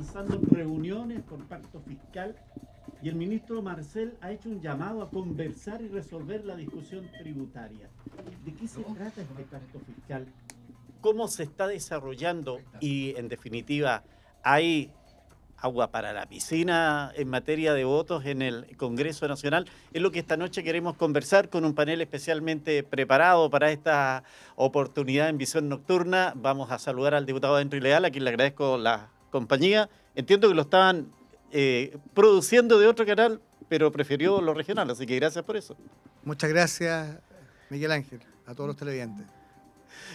avanzando en reuniones por pacto fiscal y el ministro Marcel ha hecho un llamado a conversar y resolver la discusión tributaria. ¿De qué se trata este pacto fiscal? ¿Cómo se está desarrollando? Y, en definitiva, ¿hay agua para la piscina en materia de votos en el Congreso Nacional? Es lo que esta noche queremos conversar con un panel especialmente preparado para esta oportunidad en Visión Nocturna. Vamos a saludar al diputado Henry Leal, a quien le agradezco la compañía. Entiendo que lo estaban produciendo de otro canal, pero prefirió lo regional, así que gracias por eso. Muchas gracias, Miguel Ángel, a todos los televidentes.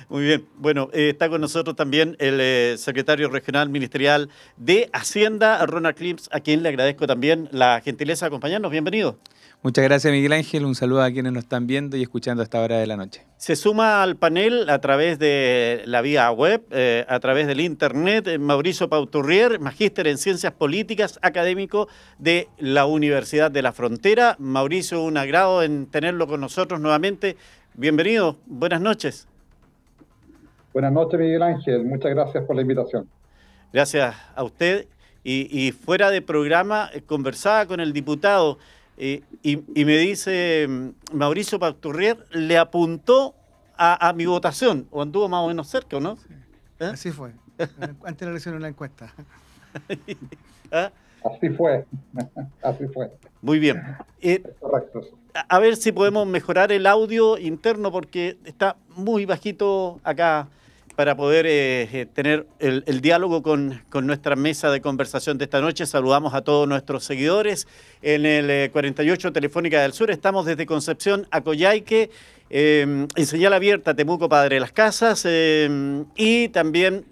Muy bien. Bueno, está con nosotros también el secretario regional ministerial de Hacienda, Ronald Klims, a quien le agradezco también la gentileza de acompañarnos. Bienvenido. Muchas gracias, Miguel Ángel. Un saludo a quienes nos están viendo y escuchando a esta hora de la noche. Se suma al panel a través de la vía web, a través del internet, Mauricio Pauturrier, magíster en Ciencias Políticas, académico de la Universidad de la Frontera. Mauricio, un agrado en tenerlo con nosotros nuevamente. Bienvenido. Buenas noches. Buenas noches, Miguel Ángel. Muchas gracias por la invitación. Gracias a usted. Y fuera de programa, conversaba con el diputado y me dice, Mauricio Pauturrier le apuntó a mi votación, o anduvo más o menos cerca, ¿o no? Sí. Así fue. Antes de la elección en una encuesta. ¿Ah? Así fue. Así fue. Muy bien. Correcto. A ver si podemos mejorar el audio interno, porque está muy bajito acá, para poder tener el diálogo con nuestra mesa de conversación de esta noche. Saludamos a todos nuestros seguidores en el 48 Telefónica del Sur. Estamos desde Concepción a Coyhaique, en señal abierta Temuco Padre Las Casas, y también,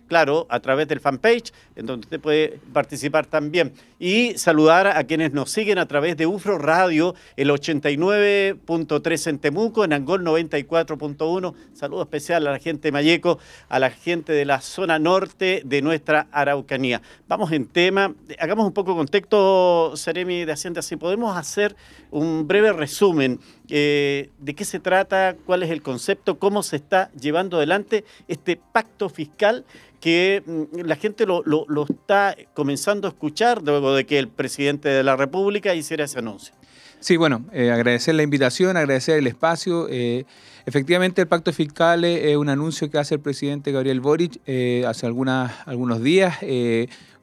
claro, a través del fanpage, en donde usted puede participar también. Y saludar a quienes nos siguen a través de UFRO Radio, el 89.3 en Temuco, en Angol 94.1. Saludo especial a la gente de Mayeco, a la gente de la zona norte de nuestra Araucanía. Vamos en tema, hagamos un poco de contexto, Seremi de Hacienda, si podemos hacer un breve resumen de qué se trata, cuál es el concepto, cómo se está llevando adelante este pacto fiscal que la gente lo está comenzando a escuchar luego de que el presidente de la República hiciera ese anuncio. Sí, bueno, agradecer la invitación, agradecer el espacio. Efectivamente, el pacto fiscal es un anuncio que hace el presidente Gabriel Boric hace algunos días.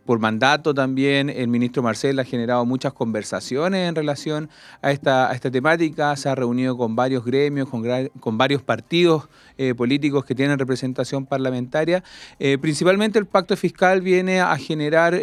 Por mandato también, el ministro Marcel ha generado muchas conversaciones en relación a esta temática, se ha reunido con varios gremios, con varios partidos políticos que tienen representación parlamentaria. Principalmente el pacto fiscal viene a generar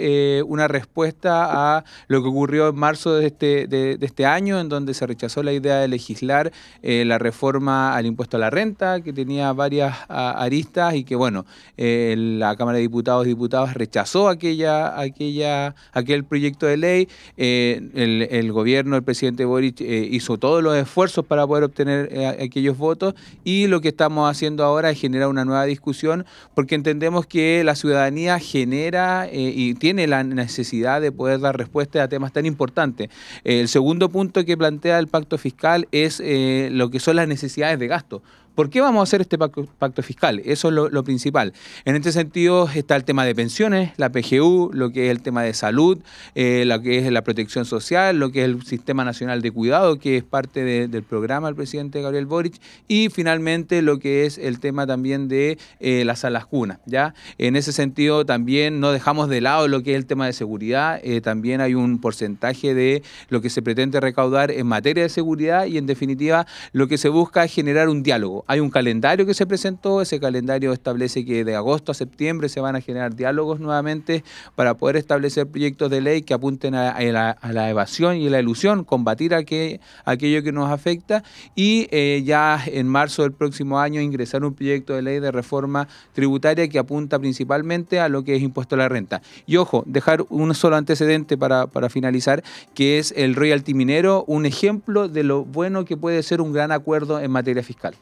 una respuesta a lo que ocurrió en marzo de este año, en donde se rechazó la idea de legislar la reforma al impuesto a la renta, que tenía varias aristas y que, bueno, la Cámara de Diputados y Diputadas rechazó aquel proyecto de ley. El gobierno, el presidente Boric hizo todos los esfuerzos para poder obtener aquellos votos, y lo que estamos haciendo ahora es generar una nueva discusión, porque entendemos que la ciudadanía genera y tiene la necesidad de poder dar respuesta a temas tan importantes. El segundo punto que plantea el pacto fiscal es lo que son las necesidades de gasto. ¿Por qué vamos a hacer este pacto fiscal? Eso es lo principal. En este sentido está el tema de pensiones, la PGU, lo que es el tema de salud, lo que es la protección social, lo que es el Sistema Nacional de Cuidado, que es parte del programa del presidente Gabriel Boric, y finalmente lo que es el tema también de las salas cunas, ¿ya? En ese sentido también no dejamos de lado lo que es el tema de seguridad. También hay un porcentaje de lo que se pretende recaudar en materia de seguridad, y en definitiva lo que se busca es generar un diálogo. Hay un calendario que se presentó, ese calendario establece que de agosto a septiembre se van a generar diálogos nuevamente para poder establecer proyectos de ley que apunten a la evasión y la elusión, combatir aquello que nos afecta, y ya en marzo del próximo año ingresar un proyecto de ley de reforma tributaria que apunta principalmente a lo que es impuesto a la renta. Y ojo, dejar un solo antecedente para finalizar, que es el royalty minero, un ejemplo de lo bueno que puede ser un gran acuerdo en materia fiscal.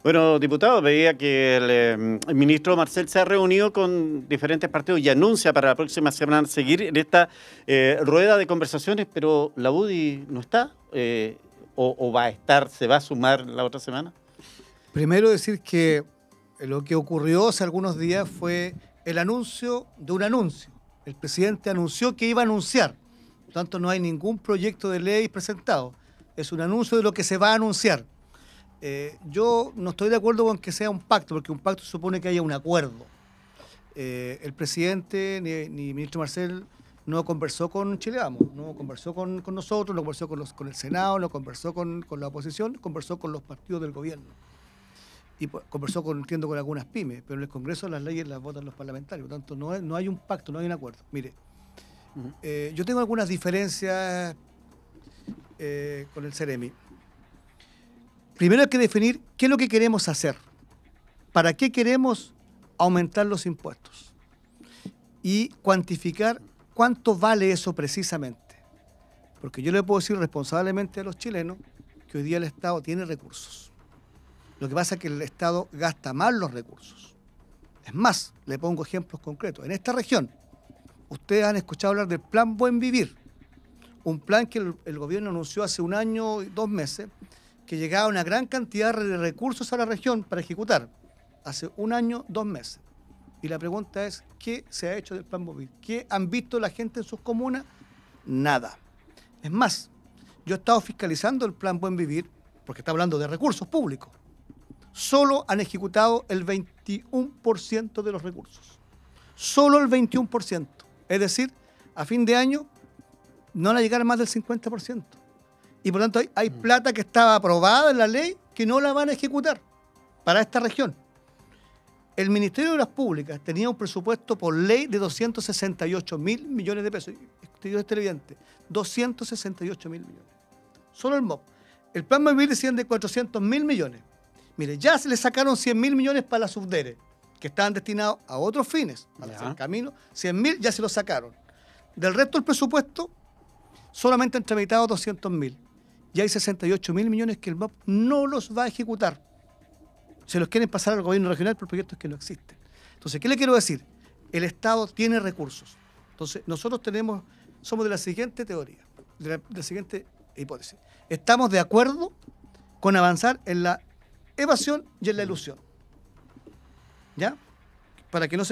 Bueno, diputado, veía que el ministro Marcel se ha reunido con diferentes partidos y anuncia para la próxima semana seguir en esta rueda de conversaciones, pero la UDI no está, o va a estar, se va a sumar la otra semana. Primero decir que lo que ocurrió hace algunos días fue el anuncio de un anuncio. El presidente anunció que iba a anunciar. Por lo tanto, no hay ningún proyecto de ley presentado. Es un anuncio de lo que se va a anunciar. Yo no estoy de acuerdo con que sea un pacto, porque un pacto supone que haya un acuerdo. El presidente ni ministro Marcel no conversó con Chile Vamos, no conversó con nosotros, no conversó con el Senado, no conversó con la oposición, conversó con los partidos del gobierno. Y conversó entiendo, con algunas pymes, pero en el Congreso las leyes las votan los parlamentarios. Por lo tanto, no hay un pacto, no hay un acuerdo. Mire, yo tengo algunas diferencias con el Ceremi. Primero hay que definir qué es lo que queremos hacer. ¿Para qué queremos aumentar los impuestos? Y cuantificar cuánto vale eso precisamente. Porque yo le puedo decir responsablemente a los chilenos que hoy día el Estado tiene recursos. Lo que pasa es que el Estado gasta mal los recursos. Es más, le pongo ejemplos concretos. En esta región, ustedes han escuchado hablar del Plan Buen Vivir, un plan que el gobierno anunció hace 1 año y 2 meses, que llegaba una gran cantidad de recursos a la región para ejecutar. Hace 1 año, 2 meses. Y la pregunta es, ¿qué se ha hecho del Plan Buen Vivir? ¿Qué han visto la gente en sus comunas? Nada. Es más, yo he estado fiscalizando el Plan Buen Vivir, porque está hablando de recursos públicos. Solo han ejecutado el 21% de los recursos. Solo el 21%. Es decir, a fin de año no van a llegar a más del 50%. Y por lo tanto hay plata que estaba aprobada en la ley que no la van a ejecutar para esta región. El Ministerio de Obras Públicas tenía un presupuesto por ley de 268.000 millones de pesos. Exteriores televidentes, 268.000 millones. Solo el MOP. El Plan Vivir decían de 400.000 millones. Mire, ya se le sacaron 100.000 millones para la Subdere, que estaban destinados a otros fines, para hacer camino. 100.000 ya se los sacaron. Del resto del presupuesto, solamente han tramitado 200.000. Y hay 68.000 millones que el MOP no los va a ejecutar. Se los quieren pasar al gobierno regional por proyectos que no existen. Entonces, ¿qué le quiero decir? El Estado tiene recursos. Entonces, nosotros somos de la siguiente teoría, de la siguiente hipótesis. Estamos de acuerdo con avanzar en la evasión y en la elusión. ¿Ya? Para que no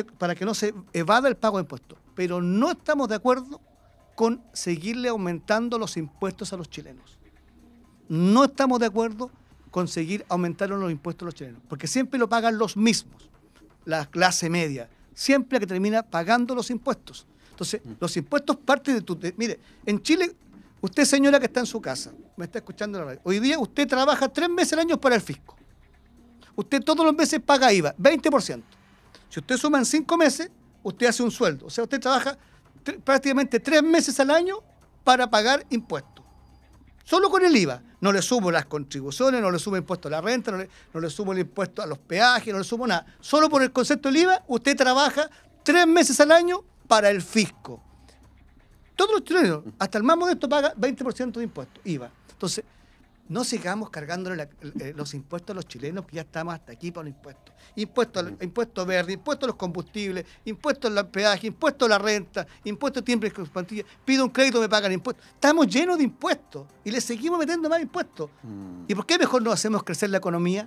se evada el pago de impuestos. Pero no estamos de acuerdo con seguirle aumentando los impuestos a los chilenos. No estamos de acuerdo con seguir aumentando los impuestos a los chilenos, porque siempre lo pagan los mismos, la clase media, siempre la que termina pagando los impuestos. Entonces, los impuestos parten mire, en Chile, usted señora que está en su casa, me está escuchando en la radio, hoy día usted trabaja 3 meses al año para el fisco. Usted todos los meses paga IVA, 20%. Si usted suma en 5 meses, usted hace un sueldo. O sea, usted trabaja prácticamente 3 meses al año para pagar impuestos. Solo con el IVA. No le sumo las contribuciones, no le sumo impuesto a la renta, no le sumo el impuesto a los peajes, no le sumo nada. Solo por el concepto del IVA, usted trabaja 3 meses al año para el fisco. Todos los chilenos, hasta el más modesto, paga 20% de impuestos, IVA. Entonces, no sigamos cargándole los impuestos a los chilenos, que ya estamos hasta aquí para los impuestos. Impuesto verde, impuesto a los combustibles, impuesto al peaje, impuesto a la renta, impuesto a timbre de plantilla. Pido un crédito, me pagan impuestos. Estamos llenos de impuestos y le seguimos metiendo más impuestos. ¿Y por qué mejor no hacemos crecer la economía?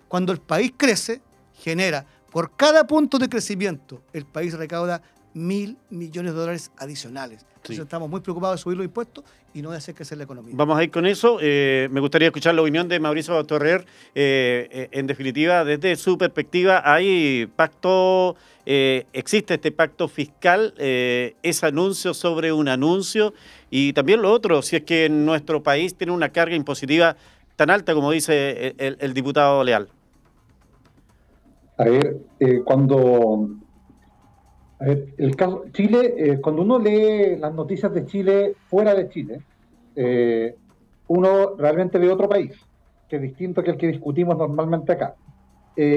Cuando el país crece, genera, por cada punto de crecimiento, el país recauda $1.000 millones adicionales. Entonces estamos muy preocupados de subir los impuestos y no de hacer crecer la economía. Vamos a ir con eso. Me gustaría escuchar la opinión de Mauricio Torrer. En definitiva, desde su perspectiva, ¿hay pacto, existe este pacto fiscal, es anuncio sobre un anuncio? Y también lo otro, si es que nuestro país tiene una carga impositiva tan alta como dice el diputado Leal. A ver, el caso Chile, cuando uno lee las noticias de Chile fuera de Chile, uno realmente ve otro país, que es distinto que el que discutimos normalmente acá.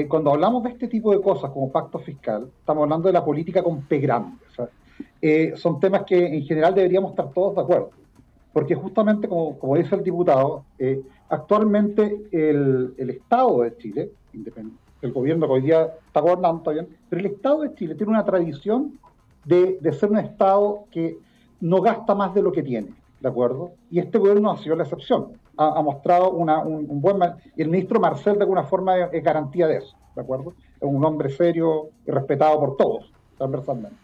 Cuando hablamos de este tipo de cosas como pacto fiscal, estamos hablando de la política con P grande. O sea, son temas que en general deberíamos estar todos de acuerdo, porque justamente como dice el diputado, actualmente el Estado de Chile, independiente, el gobierno que hoy día está gobernando, está bien, pero el Estado de Chile tiene una tradición de ser un Estado que no gasta más de lo que tiene, ¿de acuerdo? Y este gobierno ha sido la excepción. Ha mostrado un buen... Y el ministro Marcel, de alguna forma, es garantía de eso, ¿de acuerdo? Es un hombre serio y respetado por todos, transversalmente.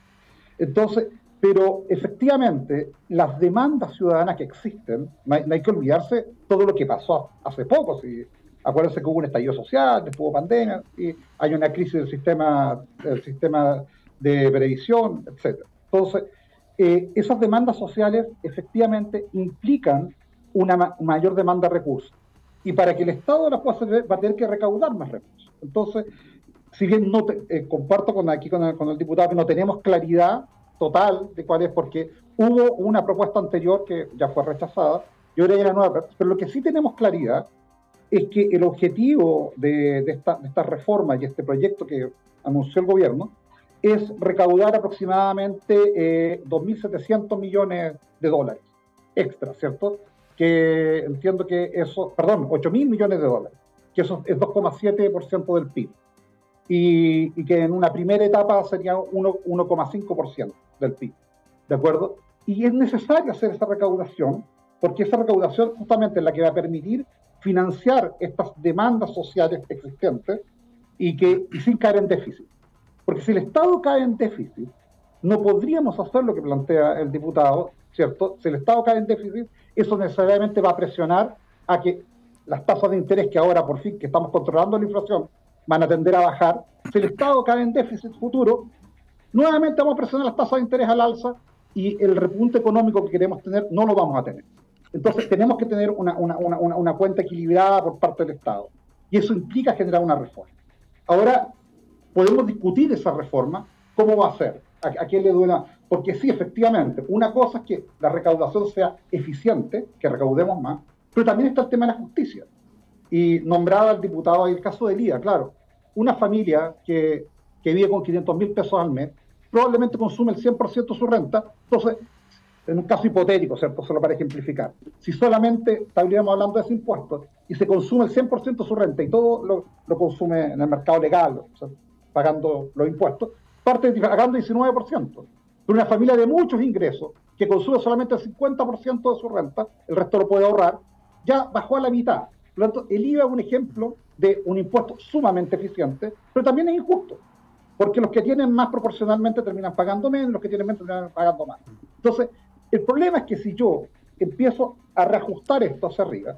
Entonces, Pero efectivamente, las demandas ciudadanas que existen, no hay que olvidarse todo lo que pasó hace poco. Acuérdense que hubo un estallido social, después hubo pandemia, y hay una crisis del sistema de previsión, etc. Entonces, esas demandas sociales efectivamente implican una mayor demanda de recursos. Y para que el Estado las pueda hacer, va a tener que recaudar más recursos. Entonces, si bien no comparto con el diputado que no tenemos claridad total de cuál es, porque hubo una propuesta anterior que ya fue rechazada, y ahora hay una nueva, pero lo que sí tenemos claridad es que el objetivo de esta reforma y este proyecto que anunció el gobierno es recaudar aproximadamente 2.700 millones de dólares extra, ¿cierto? Que entiendo que eso, perdón, 8.000 millones de dólares, que eso es 2,7% del PIB. Y que en una primera etapa sería 1,5% del PIB, ¿de acuerdo? Y es necesario hacer esa recaudación, porque esa recaudación justamente es la que va a permitir financiar estas demandas sociales existentes y sin caer en déficit. Porque si el Estado cae en déficit, no podríamos hacer lo que plantea el diputado, ¿cierto? Si el Estado cae en déficit, eso necesariamente va a presionar a que las tasas de interés que ahora por fin que estamos controlando la inflación van a tender a bajar. Si el Estado cae en déficit futuro, nuevamente vamos a presionar las tasas de interés al alza y el repunte económico que queremos tener no lo vamos a tener. Entonces tenemos que tener una cuenta equilibrada por parte del Estado. Y eso implica generar una reforma. Ahora, podemos discutir esa reforma, cómo va a ser, a quién le duele. Porque sí, efectivamente, una cosa es que la recaudación sea eficiente, que recaudemos más, pero también está el tema de la justicia. Y nombraba al diputado el caso de Lía, claro, una familia que vive con 500.000 pesos al mes, probablemente consume el 100% de su renta. Entonces, en un caso hipotético, ¿cierto? Solo para ejemplificar, si solamente estaríamos hablando de ese impuesto y se consume el 100% de su renta y todo lo consume en el mercado legal, o sea, pagando los impuestos, parte pagando el 19%. Pero una familia de muchos ingresos que consume solamente el 50% de su renta, el resto lo puede ahorrar, ya bajó a la mitad. Por lo tanto, el IVA es un ejemplo de un impuesto sumamente eficiente, pero también es injusto, porque los que tienen más proporcionalmente terminan pagando menos, los que tienen menos terminan pagando más. Entonces, el problema es que si yo empiezo a reajustar esto hacia arriba,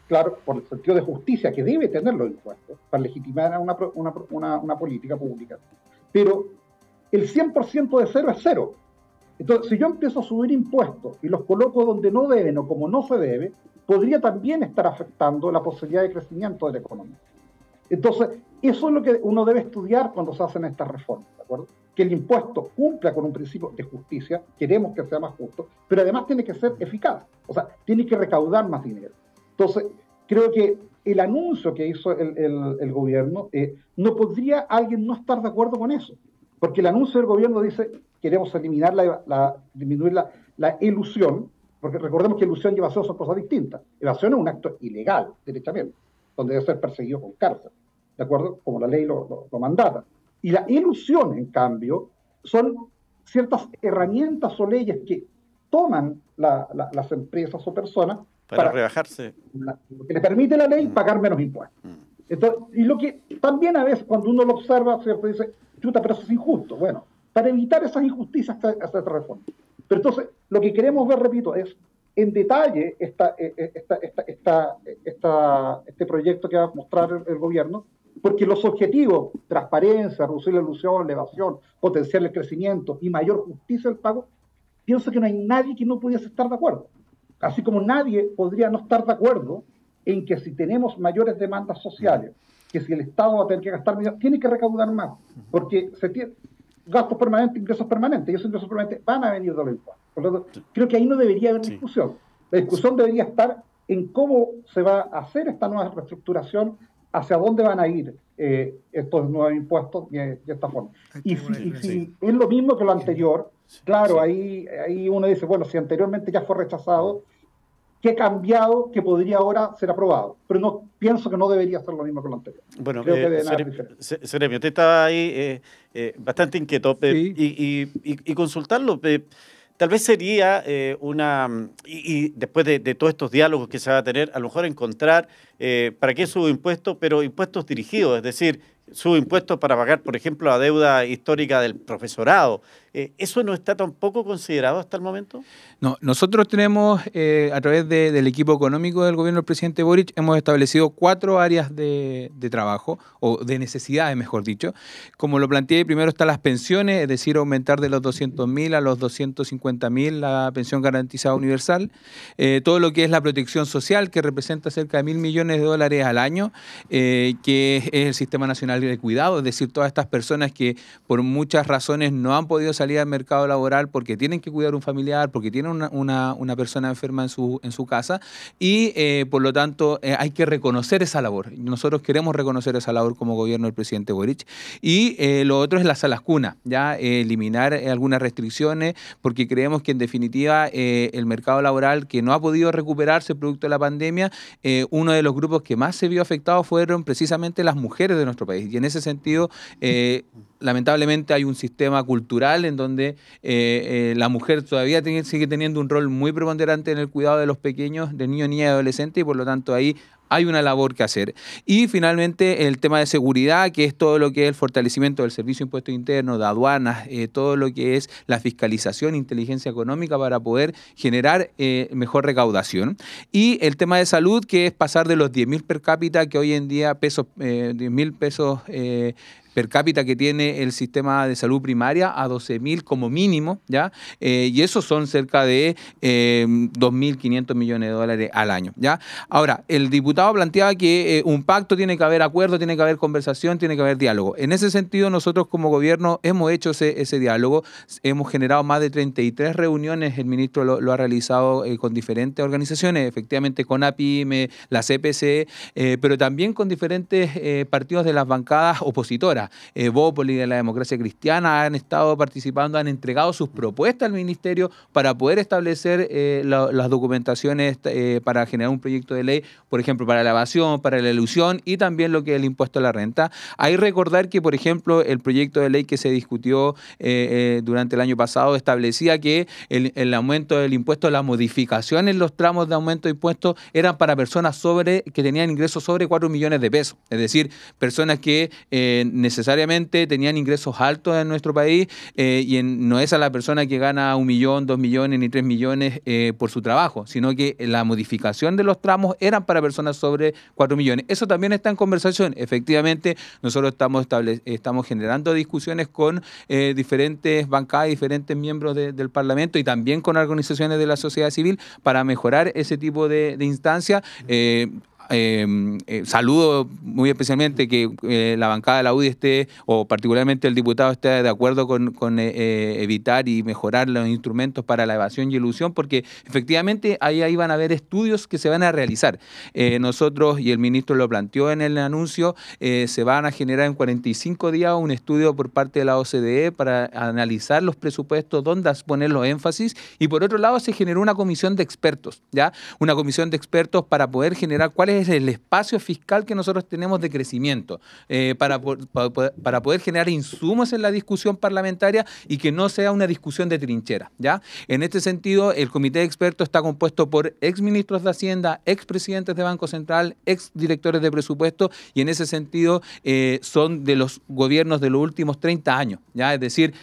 claro, por el sentido de justicia que debe tener los impuestos para legitimar una política pública, pero el 100% de cero es cero. Entonces, si yo empiezo a subir impuestos y los coloco donde no deben o como no se debe, podría también estar afectando la posibilidad de crecimiento de la economía. Entonces, eso es lo que uno debe estudiar cuando se hacen estas reformas, ¿de acuerdo? Que el impuesto cumpla con un principio de justicia, queremos que sea más justo, pero además tiene que ser eficaz, o sea, tiene que recaudar más dinero. Entonces, creo que el anuncio que hizo el gobierno, no podría alguien no estar de acuerdo con eso, porque el anuncio del gobierno dice, queremos eliminar disminuir la elusión, porque recordemos que ilusión y evasión son cosas distintas. Evasión es un acto ilegal, derechamente, donde debe ser perseguido con cárcel, ¿de acuerdo? Como la ley lo mandata. Y la ilusión, en cambio, son ciertas herramientas o leyes que toman las empresas o personas para rebajarse. Que le permite la ley pagar menos impuestos. Entonces, y lo que también a veces cuando uno lo observa, ¿cierto? Dice, chuta, pero eso es injusto. Bueno, para evitar esas injusticias hacer esta reforma. Pero entonces, lo que queremos ver, repito, es en detalle este proyecto que va a mostrar el gobierno, porque los objetivos, transparencia, reducir la ilusión, la evasión, potenciar el crecimiento y mayor justicia del pago, pienso que no hay nadie que no pudiese estar de acuerdo. Así como nadie podría no estar de acuerdo en que si tenemos mayores demandas sociales, que si el Estado va a tener que gastar menos, tiene que recaudar más, porque se tiene gastos permanentes, ingresos permanentes, y esos ingresos permanentes van a venir de los impuestos. Por lo tanto, creo que ahí no debería haber discusión. La discusión debería estar en cómo se va a hacer esta nueva reestructuración, hacia dónde van a ir estos nuevos impuestos y esta forma. Y si es lo mismo que lo anterior, claro, ahí uno dice, bueno, si anteriormente ya fue rechazado, ¿qué ha cambiado que podría ahora ser aprobado? Pero no pienso que no debería ser lo mismo que lo anterior. Bueno, Seremio, usted estaba ahí bastante inquieto y consultarlo. Tal vez sería y después de todos estos diálogos que se va a tener, a lo mejor encontrar para qué subo impuestos, pero impuestos dirigidos, es decir, subo impuestos para pagar, por ejemplo, la deuda histórica del profesorado, ¿Eso no está tampoco considerado hasta el momento? No, nosotros tenemos, a través del equipo económico del gobierno del presidente Boric, hemos establecido 4 áreas de trabajo, o de necesidades, mejor dicho. Como lo planteé, primero están las pensiones, es decir, aumentar de los 200.000 a los 250.000 la pensión garantizada universal. Todo lo que es la protección social, que representa cerca de $1.000 millones al año, que es el Sistema Nacional de Cuidado, es decir, todas estas personas que por muchas razones no han podido salir al mercado laboral porque tienen que cuidar un familiar, porque tienen una persona enferma en su casa, y por lo tanto hay que reconocer esa labor. Nosotros queremos reconocer esa labor como gobierno del presidente Boric. Y lo otro es las salas cunas, ya eliminar algunas restricciones, porque creemos que en definitiva el mercado laboral, que no ha podido recuperarse producto de la pandemia, uno de los grupos que más se vio afectado fueron precisamente las mujeres de nuestro país. Y en ese sentido, lamentablemente hay un sistema cultural en donde la mujer todavía sigue teniendo un rol muy preponderante en el cuidado de los pequeños, de niños, niñas y adolescentes, y por lo tanto ahí hay una labor que hacer. Y finalmente el tema de seguridad, que es todo lo que es el fortalecimiento del Servicio de Impuestos Internos, de aduanas, todo lo que es la fiscalización, inteligencia económica para poder generar mejor recaudación. Y el tema de salud, que es pasar de los 10.000 per cápita, que hoy en día 10.000 pesos per cápita que tiene el sistema de salud primaria, a 12.000 como mínimo, ¿ya? Y esos son cerca de $2.500 millones al año, ¿ya? Ahora, el diputado planteaba que un pacto, tiene que haber acuerdo, tiene que haber conversación, tiene que haber diálogo. En ese sentido, nosotros como gobierno hemos hecho ese diálogo, hemos generado más de 33 reuniones, el ministro lo ha realizado con diferentes organizaciones, efectivamente con APIME, la CPC, pero también con diferentes partidos de las bancadas opositoras. Bópoli, de la Democracia Cristiana, han estado participando, han entregado sus propuestas al ministerio para poder establecer las documentaciones para generar un proyecto de ley, por ejemplo, para la evasión, para la elusión y también lo que es el impuesto a la renta. Hay recordar que, por ejemplo, el proyecto de ley que se discutió durante el año pasado establecía que el aumento del impuesto, la modificación en los tramos de aumento de impuestos eran para personas que tenían ingresos sobre 4 millones de pesos, es decir, personas que necesariamente tenían ingresos altos en nuestro país, y no es a la persona que gana 1 millón, 2 millones ni 3 millones por su trabajo, sino que la modificación de los tramos eran para personas sobre 4 millones. Eso también está en conversación. Efectivamente, nosotros estamos generando discusiones con diferentes bancadas, diferentes miembros del Parlamento y también con organizaciones de la sociedad civil para mejorar ese tipo de instancias. Saludo muy especialmente que la bancada de la UDI esté, o particularmente el diputado esté de acuerdo con evitar y mejorar los instrumentos para la evasión y elusión, porque efectivamente ahí van a haber estudios que se van a realizar. Nosotros, y el ministro lo planteó en el anuncio, se van a generar en 45 días un estudio por parte de la OCDE para analizar los presupuestos, dónde poner los énfasis, y por otro lado se generó una comisión de expertos, ¿ya? Una comisión de expertos para poder generar cuál es el espacio fiscal que nosotros tenemos de crecimiento, para poder generar insumos en la discusión parlamentaria y que no sea una discusión de trinchera, ¿ya? En este sentido, el comité de expertos está compuesto por exministros de Hacienda, expresidentes de Banco Central, exdirectores de presupuesto, y en ese sentido son de los gobiernos de los últimos 30 años, ¿ya? Es decir,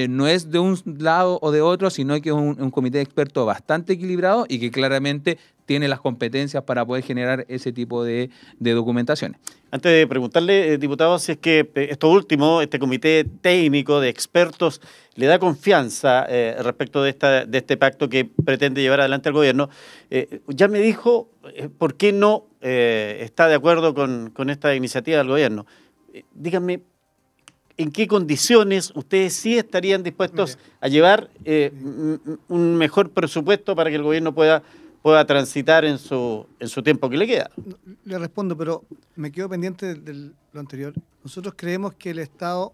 no es de un lado o de otro, sino que es un comité de expertos bastante equilibrado y que claramente tiene las competencias para poder generar ese tipo de documentaciones. Antes de preguntarle, diputado, si es que esto último, este comité técnico de expertos, le da confianza respecto de este pacto que pretende llevar adelante el gobierno. Ya me dijo por qué no está de acuerdo con esta iniciativa del gobierno. Díganme, ¿en qué condiciones ustedes sí estarían dispuestos a llevar un mejor presupuesto para que el gobierno pueda transitar en su tiempo que le queda? Le respondo, pero me quedo pendiente de lo anterior. Nosotros creemos que el Estado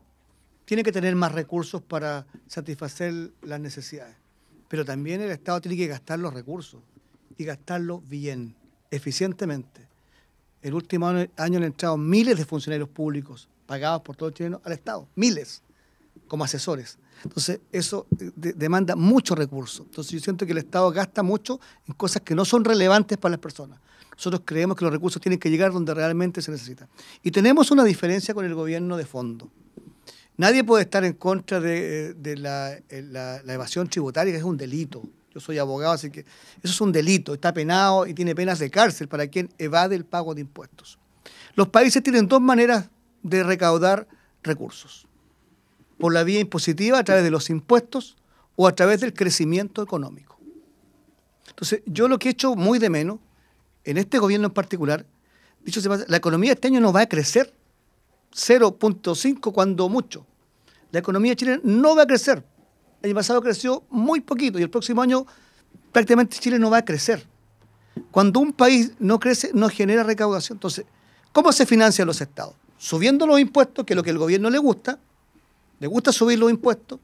tiene que tener más recursos para satisfacer las necesidades, pero también el Estado tiene que gastar los recursos y gastarlos bien, eficientemente. El último año han entrado miles de funcionarios públicos pagados por todo el chileno al Estado, miles, como asesores. Entonces, eso demanda mucho recursos. Entonces, yo siento que el Estado gasta mucho en cosas que no son relevantes para las personas. Nosotros creemos que los recursos tienen que llegar donde realmente se necesitan. Y tenemos una diferencia con el gobierno de fondo. Nadie puede estar en contra de la evasión tributaria, que es un delito. Yo soy abogado, así que eso es un delito, está penado y tiene penas de cárcel para quien evade el pago de impuestos. Los países tienen dos maneras de recaudar recursos: por la vía impositiva, a través de los impuestos, o a través del crecimiento económico. Entonces, yo lo que he hecho muy de menos, en este gobierno en particular, dicho sea, la economía este año no va a crecer, 0.5 cuando mucho. La economía chilena no va a crecer. El año pasado creció muy poquito y el próximo año prácticamente Chile no va a crecer. Cuando un país no crece, no genera recaudación. Entonces, ¿cómo se financian los estados? Subiendo los impuestos, que es lo que al gobierno le gusta subir los impuestos,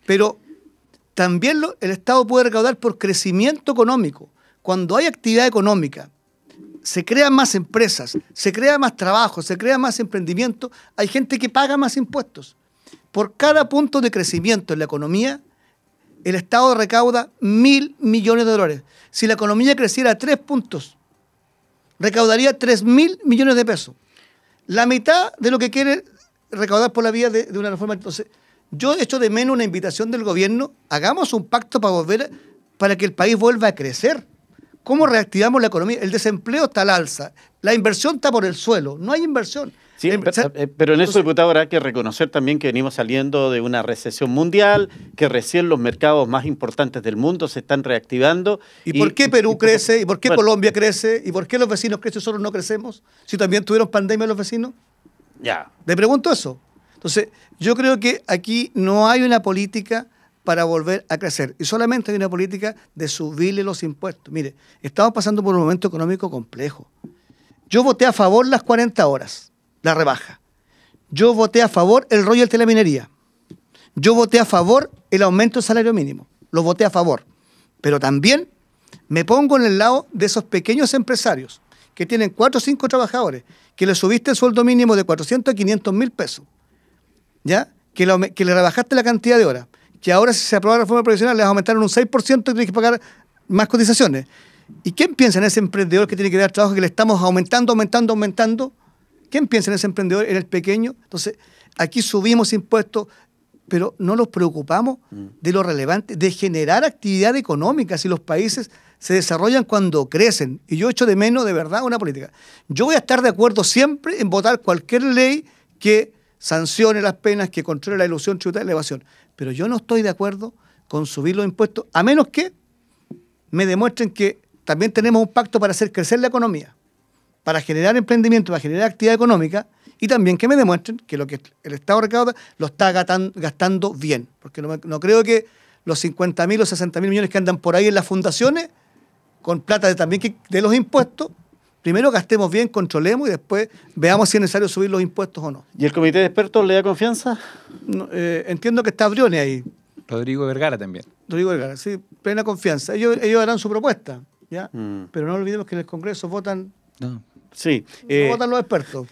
pero también el Estado puede recaudar por crecimiento económico. Cuando hay actividad económica, se crean más empresas, se crea más trabajo, se crea más emprendimiento, hay gente que paga más impuestos. Por cada punto de crecimiento en la economía, el Estado recauda 1.000 millones de dólares. Si la economía creciera 3 puntos, recaudaría 3.000 millones de pesos. La mitad de lo que quiere recaudar por la vía de una reforma. Entonces, yo echo de menos una invitación del gobierno: hagamos un pacto para que el país vuelva a crecer. ¿Cómo reactivamos la economía? El desempleo está al alza, la inversión está por el suelo, no hay inversión. Sí, pero en eso, diputado, habrá que reconocer también que venimos saliendo de una recesión mundial, que recién los mercados más importantes del mundo se están reactivando. ¿Y por qué Perú crece? ¿Y por qué Colombia crece? ¿Y por qué los vecinos crecen y solo no crecemos? Si también tuvieron pandemia los vecinos. Ya. Le pregunto eso. Entonces, yo creo que aquí no hay una política para volver a crecer, y solamente hay una política de subirle los impuestos. Mire, estamos pasando por un momento económico complejo. Yo voté a favor las 40 horas, la rebaja. Yo voté a favor el royalty de la minería. Yo voté a favor el aumento del salario mínimo. Lo voté a favor. Pero también me pongo en el lado de esos pequeños empresarios que tienen 4 o 5 trabajadores, que le subiste el sueldo mínimo de 400 a 500 mil pesos, ¿ya? Que le rebajaste la cantidad de horas, que ahora si se aprueba la reforma previsional les aumentaron un 6% y tienes que pagar más cotizaciones. ¿Y quién piensa en ese emprendedor que tiene que dar trabajo, que le estamos aumentando? ¿Quién piensa en ese emprendedor, en el pequeño? Entonces, aquí subimos impuestos, pero no nos preocupamos de lo relevante, de generar actividad económica. Si los países se desarrollan cuando crecen, y yo echo de menos de verdad una política. Yo voy a estar de acuerdo siempre en votar cualquier ley que sancione las penas, que controle la ilusión tributaria y la evasión. Pero yo no estoy de acuerdo con subir los impuestos, a menos que me demuestren que también tenemos un pacto para hacer crecer la economía, para generar emprendimiento, para generar actividad económica, y también que me demuestren que lo que el Estado recauda lo está gastando bien. Porque no creo que los 50.000 o 60.000 millones que andan por ahí en las fundaciones, con plata también de los impuestos, primero gastemos bien, controlemos y después veamos si es necesario subir los impuestos o no. ¿Y el comité de expertos le da confianza? No, entiendo que está Briones ahí. Rodrigo Vergara también. Rodrigo Vergara, sí, plena confianza. Ellos harán su propuesta, ¿ya? Pero no olvidemos que en el Congreso votan... No. Sí. No votan los expertos.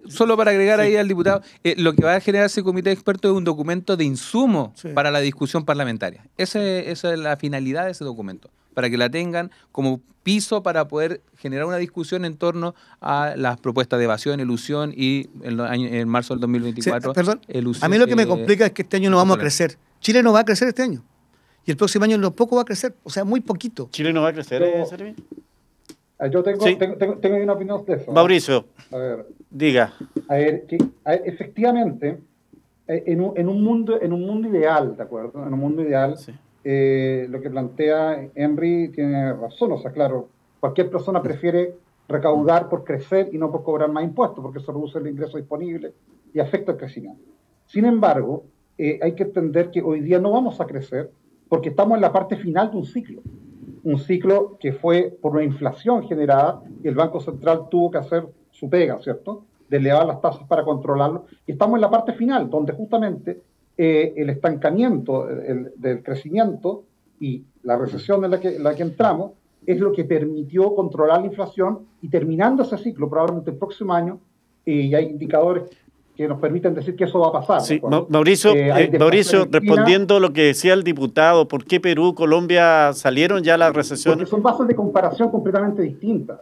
Solo para agregar ahí al diputado, lo que va a generar ese comité de expertos es un documento de insumo para la discusión parlamentaria. Esa es la finalidad de ese documento, para que la tengan como piso para poder generar una discusión en torno a las propuestas de evasión, elusión y en marzo del 2024. Sí, perdón, a mí lo que me complica es que este año no vamos a crecer. Chile no va a crecer este año. Y el próximo año no poco va a crecer, o sea, muy poquito. ¿Chile no va a crecer, Servi? Yo tengo una opinión de eso. Mauricio, a ver, diga. Efectivamente, en un mundo ideal, ¿de acuerdo? En un mundo ideal, sí. Lo que plantea Henry tiene razón. O sea, claro, cualquier persona prefiere recaudar por crecer y no por cobrar más impuestos, porque eso reduce el ingreso disponible y afecta el crecimiento. Sin embargo, hay que entender que hoy día no vamos a crecer porque estamos en la parte final de un ciclo que fue por una inflación generada y el Banco Central tuvo que hacer su pega, ¿cierto?, de elevar las tasas para controlarlo. Y estamos en la parte final, donde justamente el estancamiento del crecimiento y la recesión en la que entramos es lo que permitió controlar la inflación, y terminando ese ciclo, probablemente el próximo año, y hay indicadores que nos permiten decir que eso va a pasar. Sí, Mauricio, respondiendo lo que decía el diputado, ¿por qué Perú, Colombia salieron ya las recesiones? Porque son bases de comparación completamente distintas.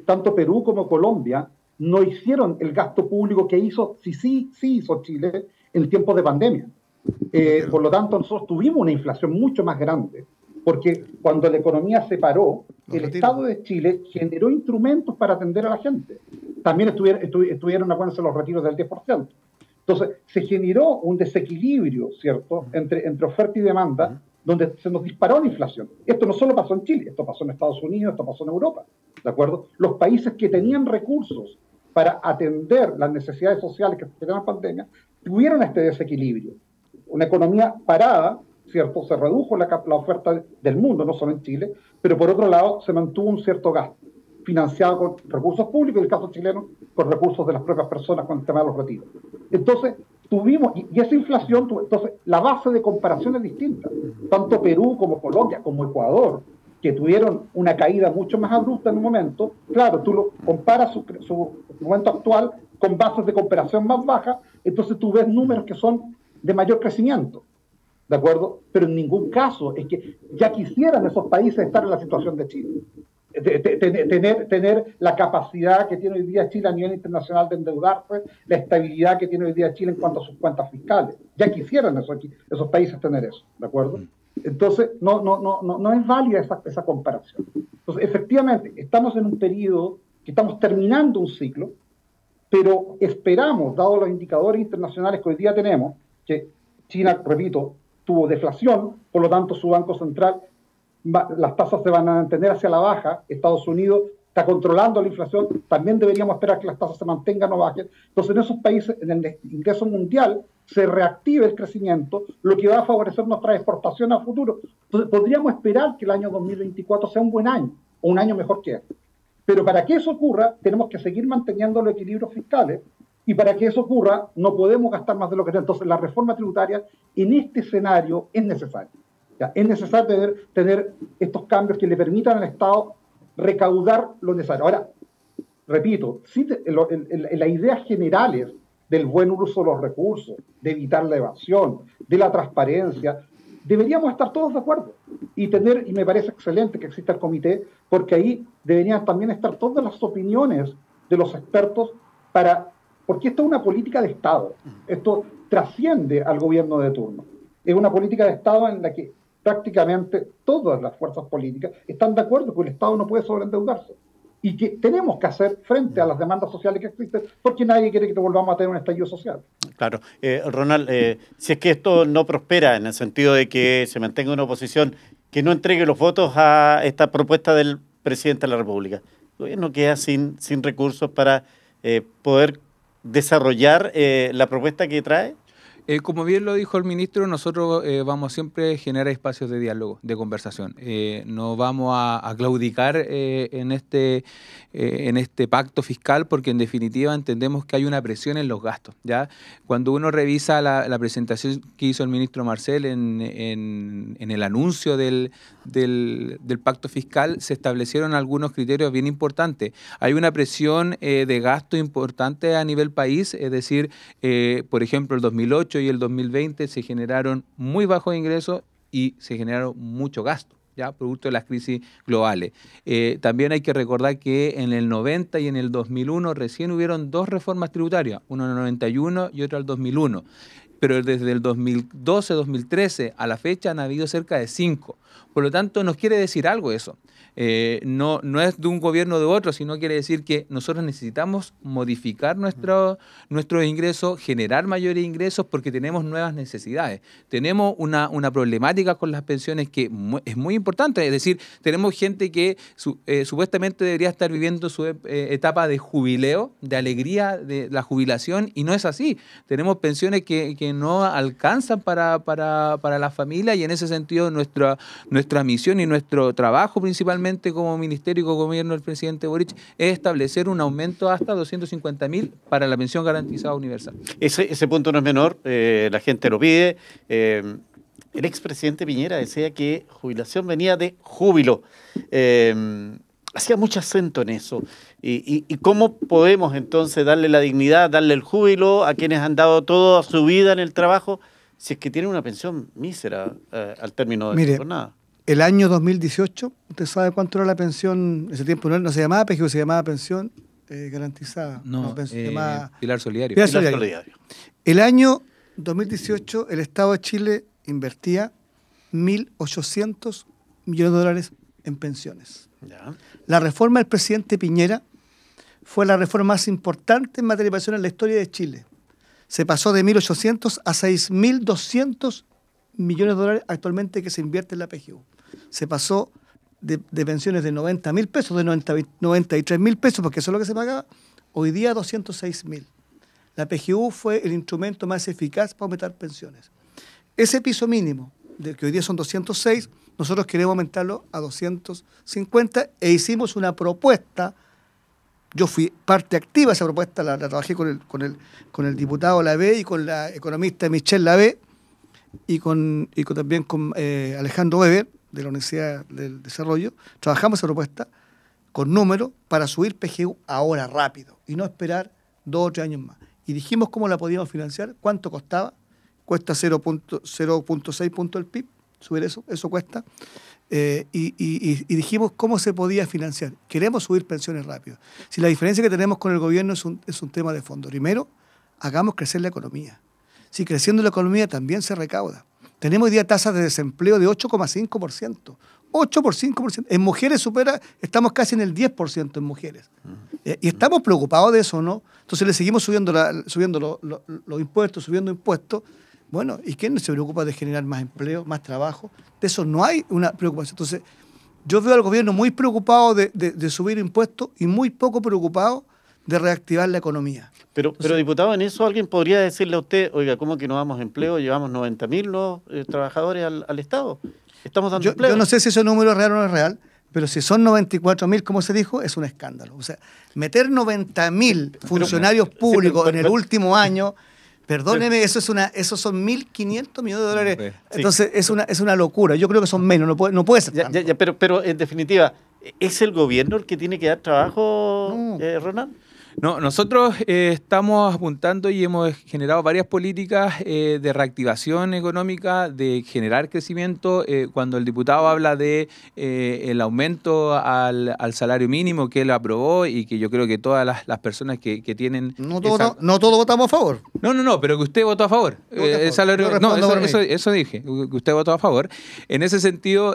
Tanto Perú como Colombia no hicieron el gasto público que hizo, sí hizo Chile en tiempos de pandemia. Por lo tanto, nosotros tuvimos una inflación mucho más grande, porque cuando la economía se paró, el Estado de Chile generó instrumentos para atender a la gente. También estuvieron, acuérdense, los retiros del 10%. Entonces, se generó un desequilibrio, ¿cierto?, entre oferta y demanda, donde se nos disparó la inflación. Esto no solo pasó en Chile, esto pasó en Estados Unidos, esto pasó en Europa, ¿de acuerdo? Los países que tenían recursos para atender las necesidades sociales que se generan en pandemia, tuvieron este desequilibrio. Una economía parada, ¿cierto? Se redujo la oferta del mundo, no solo en Chile, pero por otro lado se mantuvo un cierto gasto, financiado con recursos públicos, en el caso chileno, con recursos de las propias personas con el tema de los retiros. Entonces, tuvimos, y esa inflación, entonces, la base de comparación es distinta. Tanto Perú como Colombia, como Ecuador, que tuvieron una caída mucho más abrupta en un momento, claro, tú lo comparas su momento actual con bases de comparación más bajas, entonces tú ves números que son de mayor crecimiento, ¿de acuerdo? Pero en ningún caso es que ya quisieran esos países estar en la situación de Chile. Tener la capacidad que tiene hoy día Chile a nivel internacional de endeudarse, la estabilidad que tiene hoy día Chile en cuanto a sus cuentas fiscales. Ya quisieran esos países tener eso, ¿de acuerdo? Entonces, no es válida esa comparación. Entonces, efectivamente, estamos en un periodo que estamos terminando un ciclo, pero esperamos, dados los indicadores internacionales que hoy día tenemos, que China, repito, tuvo deflación, por lo tanto su Banco Central, las tasas se van a mantener hacia la baja, Estados Unidos está controlando la inflación, también deberíamos esperar que las tasas se mantengan o bajen. Entonces en esos países, en el ingreso mundial, se reactive el crecimiento, lo que va a favorecer nuestra exportación a futuro. Entonces podríamos esperar que el año 2024 sea un buen año, o un año mejor que este. Pero para que eso ocurra, tenemos que seguir manteniendo los equilibrios fiscales, y para que eso ocurra, no podemos gastar más de lo que tenemos. Entonces, la reforma tributaria en este escenario es necesaria. ¿Ya? Es necesario tener estos cambios que le permitan al Estado recaudar lo necesario. Ahora, repito, las ideas generales del buen uso de los recursos, de evitar la evasión, de la transparencia, deberíamos estar todos de acuerdo. Y me parece excelente que exista el comité, porque ahí deberían también estar todas las opiniones de los expertos porque esto es una política de Estado, esto trasciende al gobierno de turno. Es una política de Estado en la que prácticamente todas las fuerzas políticas están de acuerdo que el Estado no puede sobreendeudarse y que tenemos que hacer frente a las demandas sociales que existen, porque nadie quiere que volvamos a tener un estallido social. Claro. Ronald, si es que esto no prospera en el sentido de que se mantenga una oposición que no entregue los votos a esta propuesta del presidente de la República, el gobierno queda sin recursos para poder desarrollar la propuesta que trae. Como bien lo dijo el ministro, nosotros vamos siempre a generar espacios de diálogo, de conversación. No vamos a claudicar en este pacto fiscal porque en definitiva entendemos que hay una presión en los gastos, ¿ya? Cuando uno revisa la presentación que hizo el ministro Marcel en el anuncio del pacto fiscal, se establecieron algunos criterios bien importantes. Hay una presión de gasto importante a nivel país, es decir, por ejemplo, el 2008 y el 2020 se generaron muy bajos ingresos y se generaron mucho gasto, ¿ya? Producto de las crisis globales. También hay que recordar que en el 90 y en el 2001 recién hubieron dos reformas tributarias, una en el 91 y otra en el 2001. Pero desde el 2012-2013 a la fecha han habido cerca de 5. Por lo tanto, nos quiere decir algo eso. No es de un gobierno o de otro, sino quiere decir que nosotros necesitamos modificar nuestros ingresos, generar mayores ingresos porque tenemos nuevas necesidades. Tenemos una problemática con las pensiones que es muy importante, es decir, tenemos gente que supuestamente debería estar viviendo su etapa de jubileo, de alegría de la jubilación, y no es así. Tenemos pensiones que no alcanzan para la familia, y en ese sentido nuestra misión y nuestro trabajo principalmente como ministerio y como gobierno del presidente Boric es establecer un aumento hasta 250.000 para la pensión garantizada universal. Ese punto no es menor, la gente lo pide. El expresidente Piñera decía que jubilación venía de júbilo. Hacía mucho acento en eso. ¿Y cómo podemos entonces darle la dignidad, darle el júbilo a quienes han dado toda su vida en el trabajo si es que tienen una pensión mísera al término de su jornada? El año 2018, ¿usted sabe cuánto era la pensión? Ese tiempo no se llamaba PGU, se llamaba pensión garantizada. No, se llama Pilar Solidario. Pilar Pilar Solidario. Solidario. El año 2018 el Estado de Chile invertía 1.800 millones de dólares en pensiones. Ya. La reforma del presidente Piñera fue la reforma más importante en materia de pensiones en la historia de Chile. Se pasó de 1.800 a 6.200 millones de dólares actualmente que se invierte en la PGU. Se pasó de pensiones de 90.000 pesos, de 93.000 pesos, porque eso es lo que se pagaba, hoy día 206.000. La PGU fue el instrumento más eficaz para aumentar pensiones. Ese piso mínimo, de que hoy día son 206, nosotros queremos aumentarlo a 250 e hicimos una propuesta. Yo fui parte activa de esa propuesta, la trabajé con el diputado Lavé y con la economista Michelle Lavé y también con Alejandro Weber de la Universidad del Desarrollo. Trabajamos esa propuesta con números para subir PGU ahora rápido y no esperar 2 o 3 años más. Y dijimos cómo la podíamos financiar, cuánto costaba. Cuesta 0.6 puntos el PIB, subir eso cuesta. Y dijimos cómo se podía financiar. Queremos subir pensiones rápido. Si la diferencia que tenemos con el gobierno es un tema de fondo. Primero, hagamos crecer la economía. Si creciendo la economía también se recauda. Tenemos hoy día tasas de desempleo de 8,5%. 8,5%. En mujeres estamos casi en el 10% en mujeres. Y estamos preocupados de eso, ¿no? Entonces le seguimos subiendo los impuestos, subiendo impuestos. Bueno, ¿y quién se preocupa de generar más empleo, más trabajo? De eso no hay una preocupación. Entonces, yo veo al gobierno muy preocupado de subir impuestos y muy poco preocupado de reactivar la economía. Pero diputado, en eso alguien podría decirle a usted, oiga, ¿cómo que no damos empleo? Llevamos 90.000 los trabajadores al Estado. Estamos dando empleo. Yo no sé si ese número es real o no es real, pero si son 94.000, como se dijo, es un escándalo. O sea, meter 90.000 funcionarios públicos en el último año... Perdóneme, esos son 1.500 millones de dólares. Sí. Entonces, es una locura. Yo creo que son menos, no puede ser tanto. Pero en definitiva, ¿es el gobierno el que tiene que dar trabajo, Ronald? No, nosotros estamos apuntando y hemos generado varias políticas de reactivación económica, de generar crecimiento. Cuando el diputado habla de el aumento al salario mínimo que él aprobó y que yo creo que todas las personas que tienen... No todos votamos a favor. No, pero que usted votó a favor. Eso dije, que usted votó a favor. En ese sentido,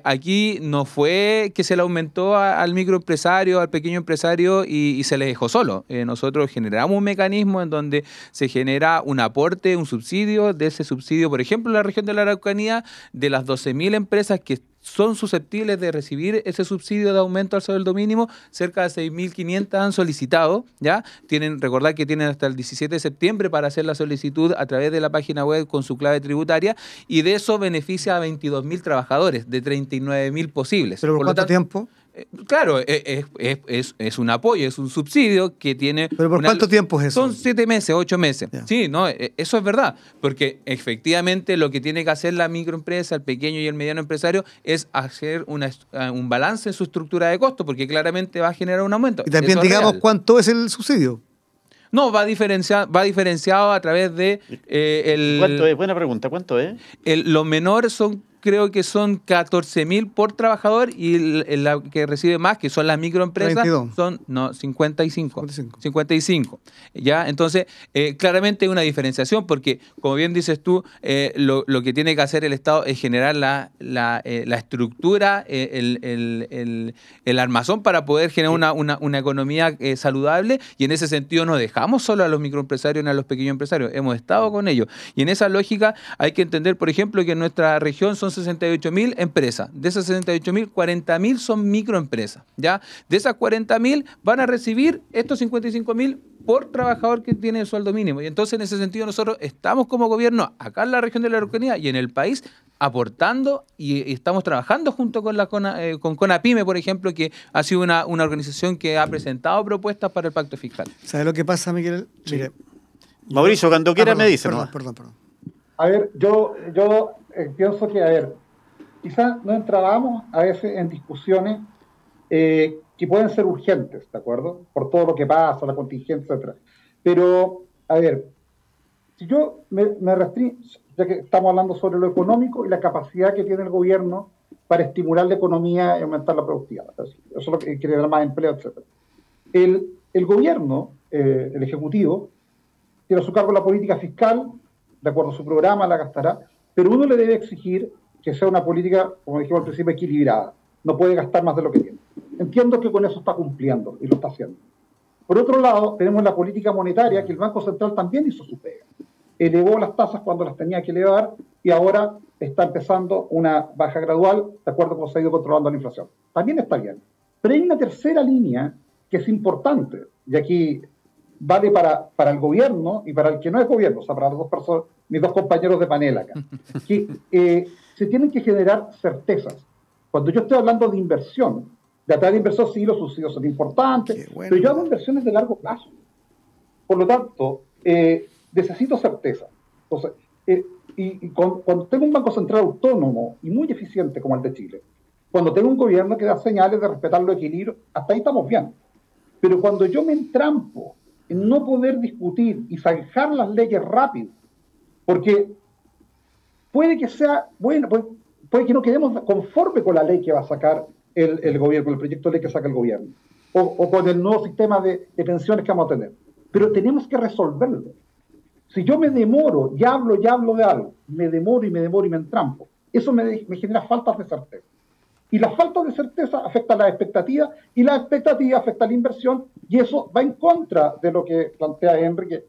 aquí no fue que se le aumentó al microempresario, al pequeño empresario y se le dejó solo. Nosotros generamos un mecanismo en donde se genera un aporte, un subsidio. De ese subsidio, por ejemplo, en la región de la Araucanía, de las 12.000 empresas que son susceptibles de recibir ese subsidio de aumento al sueldo mínimo, cerca de 6.500 han solicitado, ¿ya? Recordad que tienen hasta el 17 de septiembre para hacer la solicitud a través de la página web con su clave tributaria, y de eso beneficia a 22.000 trabajadores, de 39.000 posibles. ¿Pero por cuánto tiempo? Claro, es un apoyo, es un subsidio que tiene... ¿Pero por cuánto tiempo es eso? Son 7 meses, 8 meses. Ya. Sí, no, eso es verdad, porque efectivamente lo que tiene que hacer la microempresa, el pequeño y el mediano empresario, es hacer un balance en su estructura de costo, porque claramente va a generar un aumento. Y también digamos cuánto es el subsidio. No, va diferenciado a través de... ¿Cuánto es? Buena pregunta, ¿cuánto es? Los menores creo que son 14.000 por trabajador, y la que recibe más, que son las microempresas, 32. son 55. ¿Ya? Entonces, claramente hay una diferenciación, porque, como bien dices tú, lo que tiene que hacer el Estado es generar la estructura, el armazón para poder generar una economía saludable, y en ese sentido no dejamos solo a los microempresarios ni a los pequeños empresarios, hemos estado con ellos. Y en esa lógica hay que entender, por ejemplo, que en nuestra región son 68.000 empresas. De esas 68.000, 40.000 son microempresas, ¿ya? De esas 40.000 van a recibir estos 55.000 por trabajador que tiene el sueldo mínimo. Y entonces, en ese sentido, nosotros estamos como gobierno acá en la región de la Araucanía y en el país aportando, y estamos trabajando junto con con CONAPYME, por ejemplo, que ha sido una organización que ha presentado propuestas para el pacto fiscal. ¿Sabes lo que pasa, Miguel? Sí. Mire, Mauricio, cuando quiera me dice. Perdón. A ver, yo pienso que, quizás no entrábamos a veces en discusiones que pueden ser urgentes, ¿de acuerdo? Por todo lo que pasa, la contingencia, etc. Pero, a ver, si yo me restringo, ya que estamos hablando sobre lo económico y la capacidad que tiene el gobierno para estimular la economía y aumentar la productividad, eso es lo que quiere dar más empleo, etc. el gobierno, el Ejecutivo, tiene a su cargo la política fiscal, de acuerdo a su programa, la gastará, pero uno le debe exigir que sea una política, como dijimos al principio, equilibrada. No puede gastar más de lo que tiene. Entiendo que con eso está cumpliendo y lo está haciendo. Por otro lado, tenemos la política monetaria, que el Banco Central también hizo su pega. Elevó las tasas cuando las tenía que elevar y ahora está empezando una baja gradual, de acuerdo a cómo se ha ido controlando la inflación. También está bien. Pero hay una tercera línea que es importante, y aquí vale para el gobierno y para el que no es gobierno, o sea, para las dos personas, mis dos compañeros de panel acá, que se tienen que generar certezas. Cuando yo estoy hablando de inversión, de atraer inversión, sí, los subsidios son importantes, pero yo hago inversiones de largo plazo. Por lo tanto, necesito certeza. Entonces, cuando tengo un Banco Central autónomo y muy eficiente como el de Chile, cuando tengo un gobierno que da señales de respetar los equilibrios, hasta ahí estamos bien. Pero cuando yo me entrampo en no poder discutir y zanjar las leyes rápido, porque puede que sea, bueno, puede que no quedemos conforme con la ley que va a sacar el gobierno, con el proyecto de ley que saca el gobierno, o con el nuevo sistema de pensiones que vamos a tener. Pero tenemos que resolverlo. Si yo me demoro y hablo de algo, me demoro y me entrampo, eso me genera faltas de certeza. Y la falta de certeza afecta a las expectativas, y la expectativa afecta a la inversión, y eso va en contra de lo que plantea Henry, que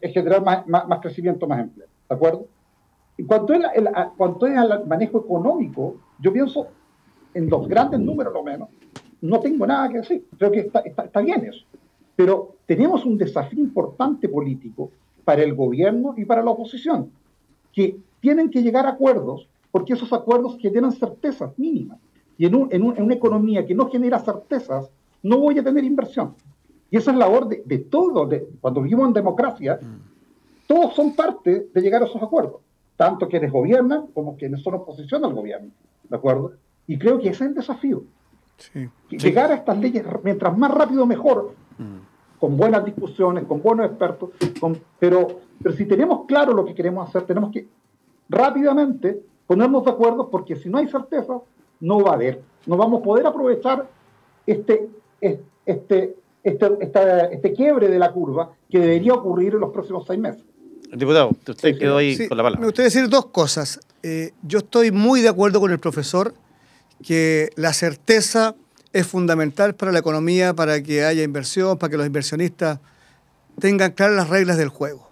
es generar más crecimiento, más empleo. ¿De acuerdo? Y cuanto es al manejo económico, yo pienso en los grandes números, lo menos, no tengo nada que decir. Creo que está bien eso. Pero tenemos un desafío importante político para el gobierno y para la oposición, que tienen que llegar a acuerdos, porque esos acuerdos generan certezas mínimas. Y en una economía que no genera certezas, no voy a tener inversión. Y esa es la labor de todo. Cuando vivimos en democracia, todos son parte de llegar a esos acuerdos. Tanto quienes gobiernan como quienes son oposición al gobierno. ¿De acuerdo? Y creo que ese es el desafío. Sí. Llegar a estas leyes, mientras más rápido mejor, con buenas discusiones, con buenos expertos, pero si tenemos claro lo que queremos hacer, tenemos que rápidamente ponernos de acuerdo, porque si no hay certeza, no va a haber. No vamos a poder aprovechar este quiebre de la curva que debería ocurrir en los próximos 6 meses. Diputado, usted quedó ahí con la palabra. Me gustaría decir dos cosas. Yo estoy muy de acuerdo con el profesor que la certeza es fundamental para la economía, para que haya inversión, para que los inversionistas tengan claras las reglas del juego.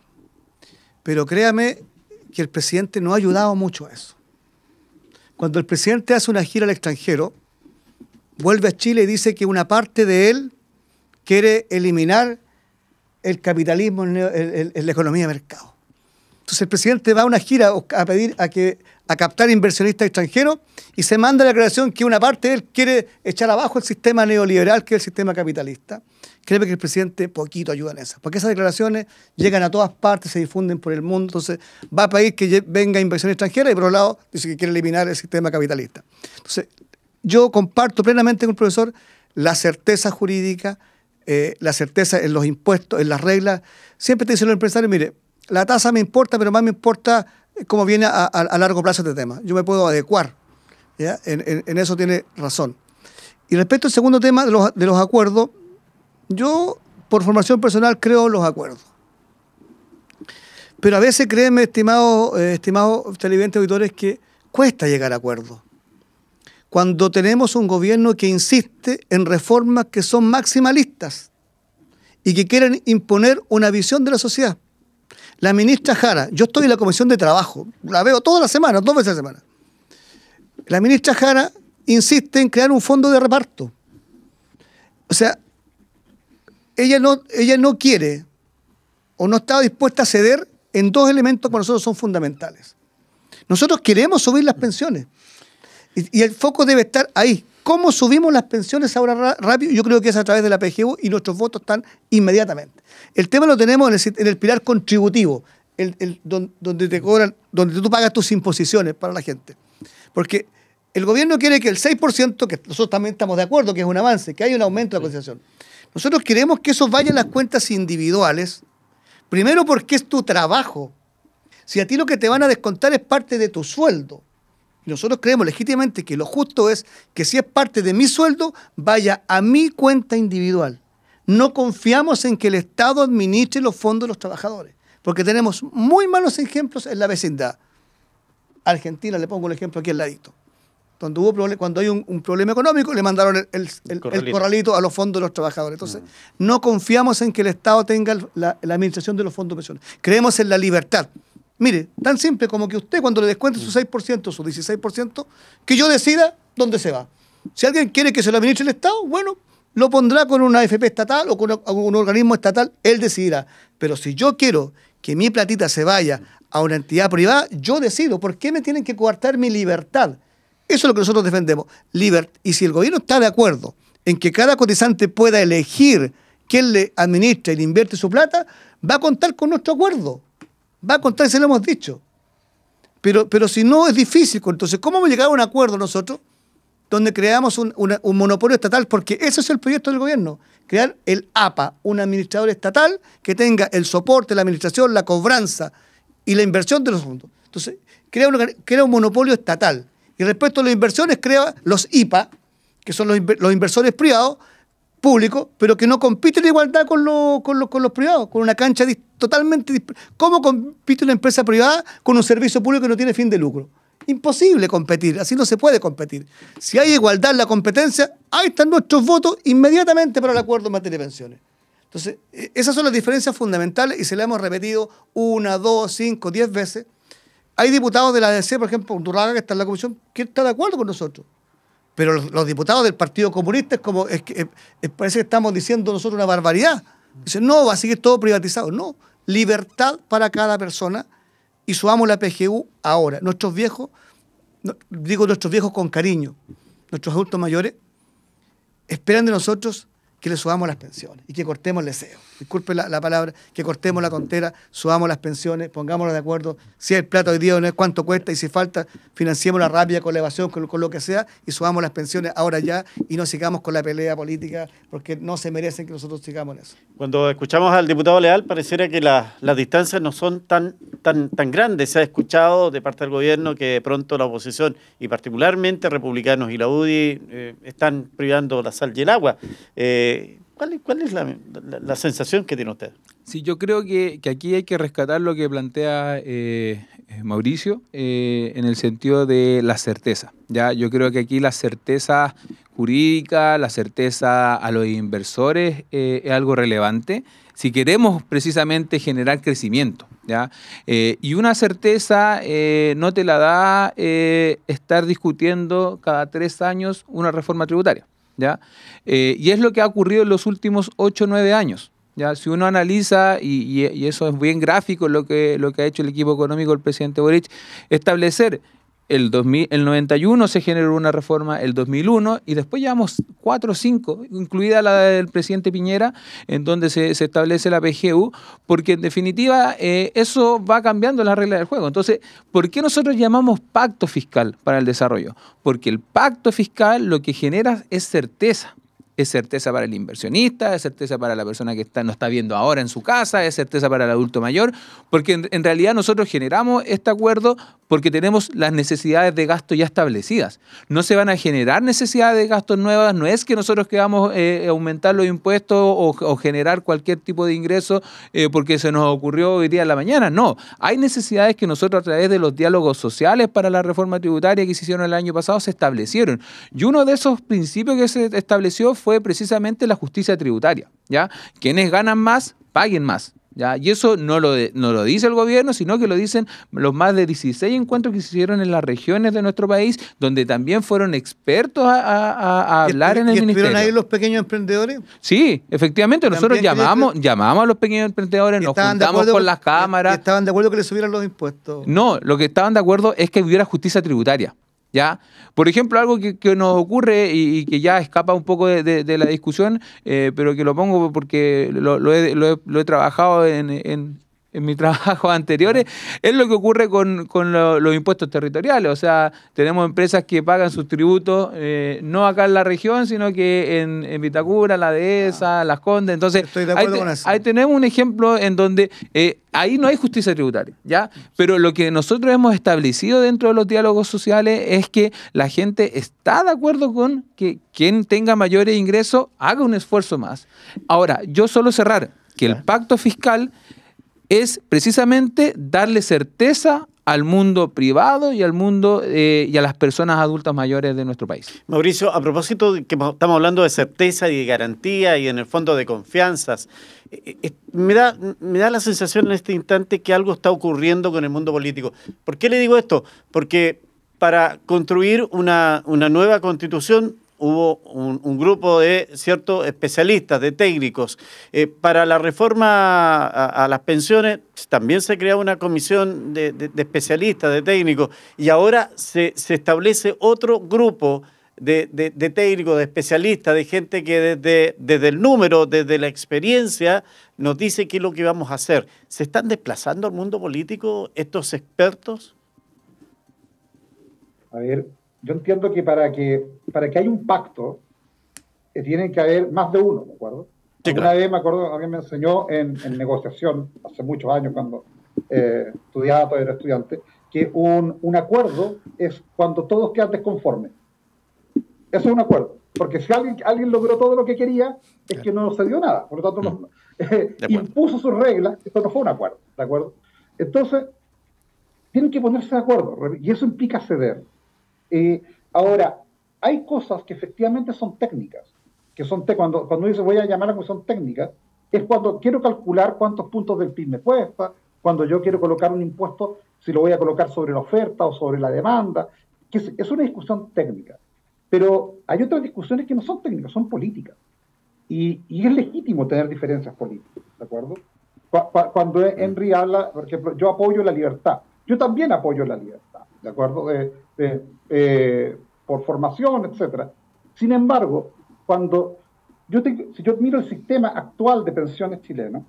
Pero créame que el presidente no ha ayudado mucho a eso. Cuando el presidente hace una gira al extranjero, vuelve a Chile y dice que una parte de él quiere eliminar el capitalismo en la economía de mercado. Entonces el presidente va a una gira a pedir a captar inversionistas extranjeros y se manda la declaración que una parte de él quiere echar abajo el sistema neoliberal, que es el sistema capitalista. Créeme que el presidente poquito ayuda en eso, porque esas declaraciones llegan a todas partes, se difunden por el mundo. Entonces va a pedir que venga inversión extranjera y por otro lado dice que quiere eliminar el sistema capitalista. Entonces yo comparto plenamente con el profesor la certeza jurídica, la certeza en los impuestos, en las reglas. Siempre te dicen los empresarios, mire, la tasa me importa, pero más me importa cómo viene a largo plazo este tema. Yo me puedo adecuar, ¿ya? En eso tiene razón. Y respecto al segundo tema de los acuerdos, yo, por formación personal, creo en los acuerdos. Pero a veces, créeme, estimados televidentes auditores, que cuesta llegar a acuerdos. Cuando tenemos un gobierno que insiste en reformas que son maximalistas y que quieren imponer una visión de la sociedad. La ministra Jara, yo estoy en la Comisión de Trabajo, la veo todas las semanas, 2 veces a la semana. La ministra Jara insiste en crear un fondo de reparto. O sea, ella no quiere o no está dispuesta a ceder en 2 elementos que para nosotros son fundamentales. Nosotros queremos subir las pensiones y el foco debe estar ahí. ¿Cómo subimos las pensiones ahora rápido? Yo creo que es a través de la PGU y nuestros votos están inmediatamente. El tema lo tenemos en el pilar contributivo, donde te cobran, donde tú pagas tus imposiciones para la gente. Porque el gobierno quiere que el 6%, que nosotros también estamos de acuerdo que es un avance, que haya un aumento de la cotización. Nosotros queremos que eso vaya en las cuentas individuales, primero porque es tu trabajo. Si a ti lo que te van a descontar es parte de tu sueldo, y nosotros creemos legítimamente que lo justo es que si es parte de mi sueldo, vaya a mi cuenta individual, No confiamos en que el Estado administre los fondos de los trabajadores, porque tenemos muy malos ejemplos en la vecindad. Argentina, le pongo un ejemplo aquí al ladito. Cuando hay un problema económico, le mandaron el corralito a los fondos de los trabajadores. Entonces, no confiamos en que el Estado tenga la administración de los fondos de pensiones. Creemos en la libertad. Mire, tan simple como que usted, cuando le descuente su 6%, su 16%, que yo decida dónde se va. Si alguien quiere que se lo administre el Estado, bueno, lo pondrá con una AFP estatal o con un organismo estatal, él decidirá. Pero si yo quiero que mi platita se vaya a una entidad privada, yo decido. ¿Por qué me tienen que coartar mi libertad? Eso es lo que nosotros defendemos. Y si el gobierno está de acuerdo en que cada cotizante pueda elegir quién le administra y le invierte su plata, va a contar con nuestro acuerdo. Va a contar, se lo hemos dicho. Pero si no, es difícil. Entonces, ¿cómo hemos llegado a un acuerdo nosotros donde creamos un monopolio estatal? Porque ese es el proyecto del gobierno. Crear el APA, un administrador estatal que tenga el soporte, la administración, la cobranza y la inversión de los fondos. Entonces, crea un monopolio estatal. Y respecto a las inversiones, crea los IPA, que son los inversores privados, públicos, pero que no compiten en igualdad con los privados, con una cancha totalmente... ¿Cómo compite una empresa privada con un servicio público que no tiene fin de lucro? Imposible competir, así no se puede competir. Si hay igualdad en la competencia, ahí están nuestros votos inmediatamente para el acuerdo en materia de pensiones. Entonces, esas son las diferencias fundamentales y se las hemos repetido 1, 2, 5, 10 veces. Hay diputados de la ADC, por ejemplo, Undurraga, que está en la comisión, que está de acuerdo con nosotros. Pero los diputados del Partido Comunista parece que estamos diciendo nosotros una barbaridad. Dicen, no, va a seguir todo privatizado. No, libertad para cada persona y subamos la PGU ahora. Nuestros viejos, digo nuestros viejos con cariño, nuestros adultos mayores, esperan de nosotros que le subamos las pensiones y que cortemos el deseo. Disculpe la palabra, que cortemos la tontera, subamos las pensiones, pongámonos de acuerdo. Si el plato hoy día no es cuánto cuesta y si falta, financiémosla rápida con la evasión, con lo que sea y subamos las pensiones ahora ya y no sigamos con la pelea política porque no se merecen que nosotros sigamos en eso. Cuando escuchamos al diputado Leal, pareciera que las distancias no son tan grandes. Se ha escuchado de parte del gobierno que de pronto la oposición y particularmente republicanos y la UDI están privando la sal y el agua. ¿Cuál es la sensación que tiene usted? Sí, yo creo que aquí hay que rescatar lo que plantea Mauricio en el sentido de la certeza. ¿Ya? Yo creo que aquí la certeza jurídica, la certeza a los inversores es algo relevante si queremos precisamente generar crecimiento. ¿Ya? Y una certeza no te la da estar discutiendo cada 3 años una reforma tributaria. ¿Ya? Y es lo que ha ocurrido en los últimos 8 o 9 años. ¿Ya? Si uno analiza, y eso es bien gráfico lo que ha hecho el equipo económico del presidente Boric, establecer el 91 se generó una reforma, el 2001, y después llevamos 4 o 5, incluida la del presidente Piñera, en donde se establece la PGU, porque en definitiva eso va cambiando las reglas del juego. Entonces, ¿por qué nosotros llamamos pacto fiscal para el desarrollo? Porque el pacto fiscal lo que genera es certeza. Es certeza para el inversionista, es certeza para la persona que no está viendo ahora en su casa, es certeza para el adulto mayor, porque en realidad nosotros generamos este acuerdo porque tenemos las necesidades de gasto ya establecidas. No se van a generar necesidades de gastos nuevas, no es que nosotros queramos aumentar los impuestos o generar cualquier tipo de ingreso porque se nos ocurrió hoy día en la mañana, no. Hay necesidades que nosotros a través de los diálogos sociales para la reforma tributaria que se hicieron el año pasado se establecieron. Y uno de esos principios que se estableció fue precisamente la justicia tributaria, ¿ya? Quienes ganan más, paguen más, ¿ya? Y eso no lo dice el gobierno, sino que lo dicen los más de 16 encuentros que se hicieron en las regiones de nuestro país, donde también fueron expertos a hablar en el ministerio. ¿Estuvieron ahí los pequeños emprendedores? Sí, efectivamente, nosotros llamamos a los pequeños emprendedores, nos juntamos con las cámaras. ¿Estaban de acuerdo que le subieran los impuestos? No, lo que estaban de acuerdo es que hubiera justicia tributaria. ¿Ya? Por ejemplo, algo que nos ocurre y que ya escapa un poco de la discusión, pero que lo pongo porque lo he trabajado en en mis trabajos anteriores, es lo que ocurre con los impuestos territoriales. O sea, tenemos empresas que pagan sus tributos no acá en la región, sino que en Vitacura, la Dehesa, Las Condes. Entonces, estoy de acuerdo con eso. ahí tenemos un ejemplo en donde ahí no hay justicia tributaria, ¿ya? Pero lo que nosotros hemos establecido dentro de los diálogos sociales es que la gente está de acuerdo con que quien tenga mayores ingresos haga un esfuerzo más. Ahora, yo solo cerrar que el pacto fiscal es precisamente darle certeza al mundo privado y al mundo y a las personas adultas mayores de nuestro país. Mauricio, a propósito de que estamos hablando de certeza y de garantía y en el fondo de confianzas, me da la sensación en este instante que algo está ocurriendo con el mundo político. ¿Por qué le digo esto? Porque para construir una nueva constitución hubo un grupo de ciertos especialistas, de técnicos. Para la reforma a las pensiones también se crea una comisión de especialistas, de técnicos, y ahora se establece otro grupo de técnicos, de especialistas, de gente que desde el número, desde la experiencia, nos dice qué es lo que vamos a hacer. ¿Se están desplazando al mundo político estos expertos? A ver, yo entiendo que para que haya un pacto, tienen que haber más de uno, ¿de acuerdo? Sí, Una claro. vez me acuerdo, alguien me enseñó en negociación, hace muchos años cuando estudiaba, todavía era estudiante, que un acuerdo es cuando todos quedan desconformes. Eso es un acuerdo. Porque si alguien logró todo lo que quería, es que no se dio nada. Por lo tanto, impuso sus reglas, esto no fue un acuerdo, ¿de acuerdo? Entonces, tienen que ponerse de acuerdo, y eso implica ceder. Ahora, hay cosas que efectivamente son técnicas, que son cuando dice voy a llamar a la cuestión técnica, es cuando quiero calcular cuántos puntos del PIB me cuesta, cuando yo quiero colocar un impuesto, si lo voy a colocar sobre la oferta o sobre la demanda, que es una discusión técnica. Pero hay otras discusiones que no son técnicas, son políticas. Y es legítimo tener diferencias políticas, ¿de acuerdo? Cuando Henry habla, por ejemplo, yo apoyo la libertad, yo también apoyo la libertad, ¿de acuerdo? Por formación, etcétera. Sin embargo, si yo miro el sistema actual de pensiones chileno,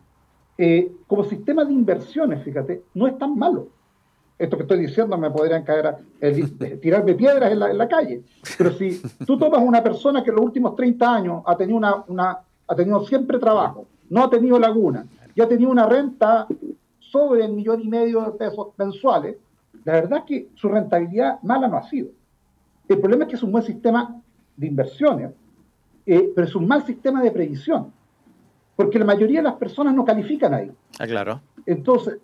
como sistema de inversiones, fíjate, no es tan malo. Esto que estoy diciendo me podrían caer tirarme piedras en la calle. Pero si tú tomas una persona que en los últimos 30 años ha tenido ha tenido siempre trabajo, no ha tenido laguna, y ha tenido una renta sobre $1,5 millones de pesos mensuales, la verdad es que su rentabilidad mala no ha sido. El problema es que es un buen sistema de inversiones, pero es un mal sistema de previsión, porque la mayoría de las personas no califican ahí. Ah, claro. Entonces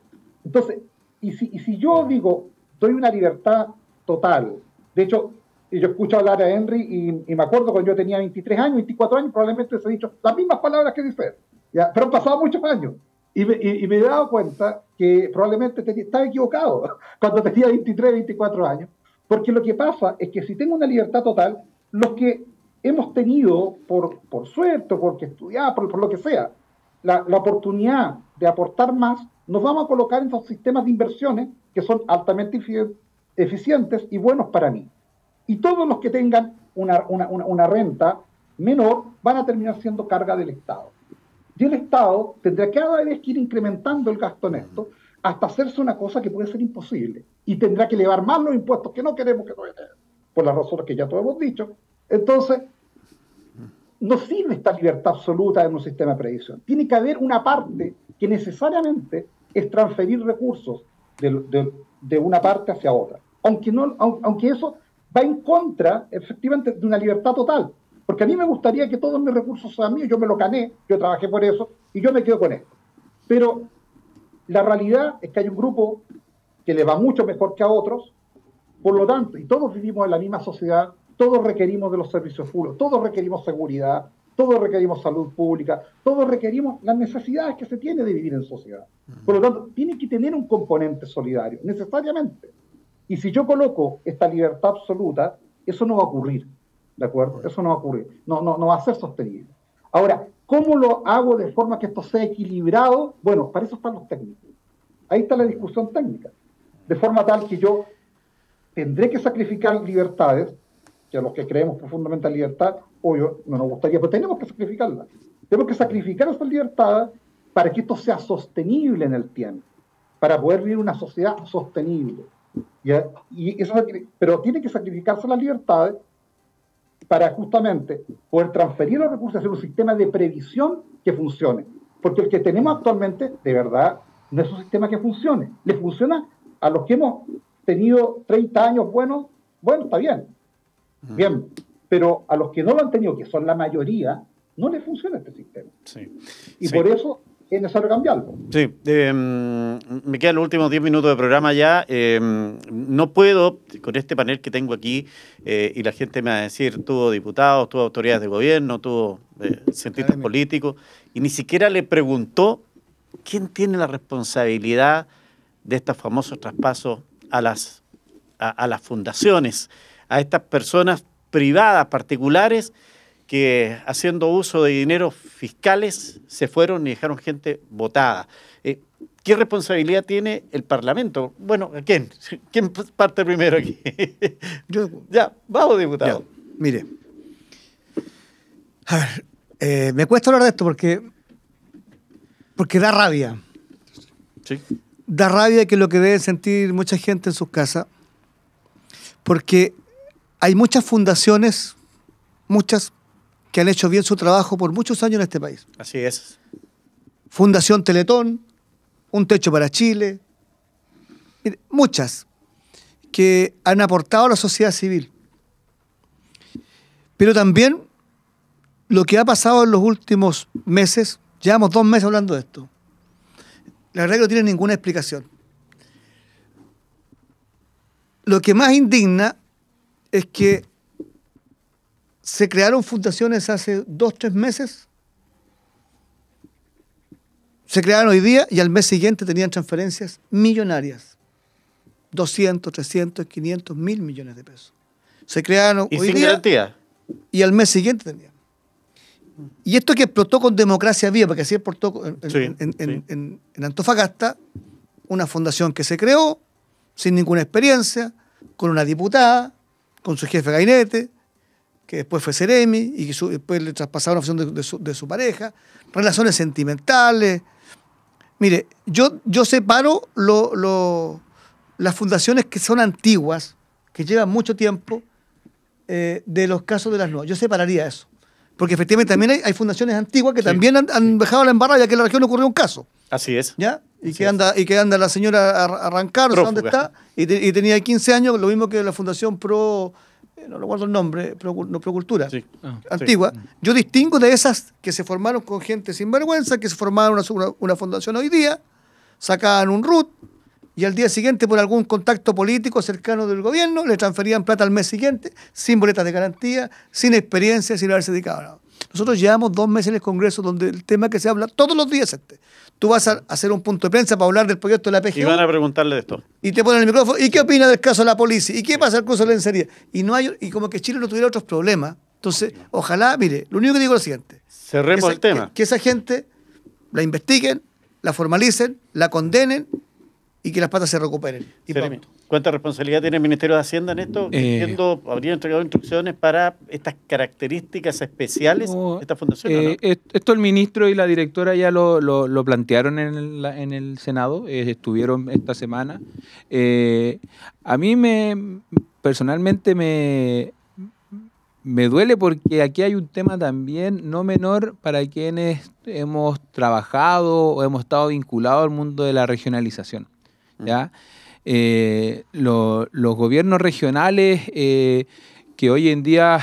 y si yo digo, doy una libertad total, de hecho, yo escucho hablar a Henry y me acuerdo cuando yo tenía 23 años, 24 años, probablemente se ha dicho las mismas palabras que dice, ¿ya? Pero han pasado muchos años. Y me he dado cuenta que probablemente estaba equivocado cuando tenía 23, 24 años, porque lo que pasa es que si tengo una libertad total, los que hemos tenido, por suerte, porque estudiar, por lo que sea, la oportunidad de aportar más, nos vamos a colocar en esos sistemas de inversiones que son altamente eficientes y buenos para mí. Y todos los que tengan una renta menor van a terminar siendo carga del Estado. Y el Estado tendrá cada vez que ir incrementando el gasto en esto hasta hacerse una cosa que puede ser imposible. Y tendrá que elevar más los impuestos que no queremos que todavía tengan, por las razones que ya todos hemos dicho. Entonces, no sirve esta libertad absoluta en un sistema de previsión. Tiene que haber una parte que necesariamente es transferir recursos de una parte hacia otra. Aunque eso va en contra, efectivamente, de una libertad total. Porque a mí me gustaría que todos mis recursos sean míos, yo me lo gané, yo trabajé por eso, y yo me quedo con esto. Pero la realidad es que hay un grupo que le va mucho mejor que a otros, por lo tanto, y todos vivimos en la misma sociedad, todos requerimos de los servicios públicos, todos requerimos seguridad, todos requerimos salud pública, todos requerimos las necesidades que se tiene de vivir en sociedad. Por lo tanto, tiene que tener un componente solidario, necesariamente. Y si yo coloco esta libertad absoluta, eso no va a ocurrir, ¿de acuerdo? Eso no va a ocurrir, no va a ser sostenible. Ahora, ¿cómo lo hago de forma que esto sea equilibrado? Bueno, para eso están los técnicos. Ahí está la discusión técnica. De forma tal que yo tendré que sacrificar libertades, que a los que creemos profundamente en libertad, obvio, no nos gustaría, pero tenemos que sacrificarlas. Tenemos que sacrificar esas libertades para que esto sea sostenible en el tiempo. para poder vivir una sociedad sostenible. ¿Ya? Pero tiene que sacrificarse las libertades para justamente poder transferir los recursos y hacer un sistema de previsión que funcione. Porque el que tenemos actualmente, de verdad, no es un sistema que funcione. Le funciona a los que hemos tenido 30 años buenos, bueno, está bien. Bien, pero a los que no lo han tenido, que son la mayoría, no les funciona este sistema. Sí. Y por eso es necesario cambiarlo. Sí, me quedan los últimos 10 minutos de programa ya. No puedo, con este panel que tengo aquí, y la gente me va a decir, tuvo diputados, tuvo autoridades de gobierno, tuvo cientistas políticos, y ni siquiera le preguntó quién tiene la responsabilidad de estos famosos traspasos a las fundaciones, a estas personas privadas, particulares, que haciendo uso de dineros fiscales se fueron y dejaron gente votada. ¿Qué responsabilidad tiene el Parlamento? Bueno, ¿quién? ¿Quién parte primero aquí? Ya, vamos, diputado. Ya, mire, a ver, me cuesta hablar de esto porque da rabia. Sí. Da rabia, que es lo que debe sentir mucha gente en sus casas, porque hay muchas fundaciones, muchas, que han hecho bien su trabajo por muchos años en este país. Así es. Fundación Teletón, Un Techo para Chile, muchas que han aportado a la sociedad civil. Pero también lo que ha pasado en los últimos meses, llevamos 2 meses hablando de esto, la verdad que no tiene ninguna explicación. Lo que más indigna es que se crearon fundaciones hace 2, 3 meses, se crearon hoy día y al mes siguiente tenían transferencias millonarias. 200, 300, 500, 1.000 millones de pesos. Se crearon ¿Y hoy sin día garantía? Y al mes siguiente tenían. Y esto que explotó con Democracia Viva, porque así explotó en Antofagasta, una fundación que se creó sin ninguna experiencia, con una diputada, con su jefe de gabinete, que después fue Ceremi y que después le traspasaron una función de su pareja, relaciones sentimentales. Mire, yo separo las fundaciones que son antiguas, que llevan mucho tiempo, de los casos de las nuevas. Yo separaría eso. Porque efectivamente también hay fundaciones antiguas que también han dejado la embarrada, ya que en la región ocurrió un caso. Así es. ¿Ya? Y que anda la señora Arrancar, no sé dónde está, y tenía 15 años, lo mismo que la Fundación no recuerdo el nombre, Procultura, antigua. Sí. Yo distingo de esas que se formaron con gente sin vergüenza, que se formaron una fundación hoy día, sacaban un RUT, y al día siguiente, por algún contacto político cercano del gobierno, le transferían plata al mes siguiente, sin boletas de garantía, sin experiencia, sin haberse dedicado a nada. Nosotros llevamos 2 meses en el Congreso donde el tema que se habla todos los días es Tú vas a hacer un punto de prensa para hablar del proyecto de la PGU. Y van a preguntarle de esto. Y te ponen el micrófono. ¿Y qué opina del caso de la policía? ¿Y qué pasa el curso de lencería? Y como que Chile no tuviera otros problemas. Entonces, ojalá, mire, lo único que digo es lo siguiente. Cerremos el tema. Que esa gente la investiguen, la formalicen, la condenen y que las patas se recuperen. ¿Cuánta responsabilidad tiene el Ministerio de Hacienda en esto? Entiendo, ¿habría entregado instrucciones para estas características especiales de esta fundación? ¿No? Esto el ministro y la directora ya lo plantearon en el Senado, estuvieron esta semana. A mí personalmente me duele porque aquí hay un tema también no menor para quienes hemos trabajado o hemos estado vinculados al mundo de la regionalización. ¿Ya? Los gobiernos regionales que hoy en día,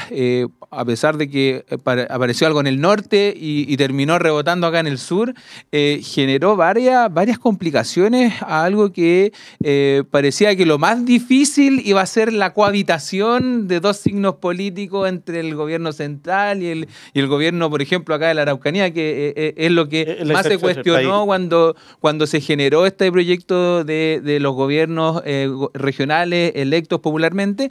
a pesar de que apareció algo en el norte y terminó rebotando acá en el sur, generó varias complicaciones a algo que parecía que lo más difícil iba a ser la cohabitación de 2 signos políticos entre el gobierno central y el gobierno, por ejemplo, acá de la Araucanía, que es lo que más se cuestionó cuando se generó este proyecto de los gobiernos regionales electos popularmente.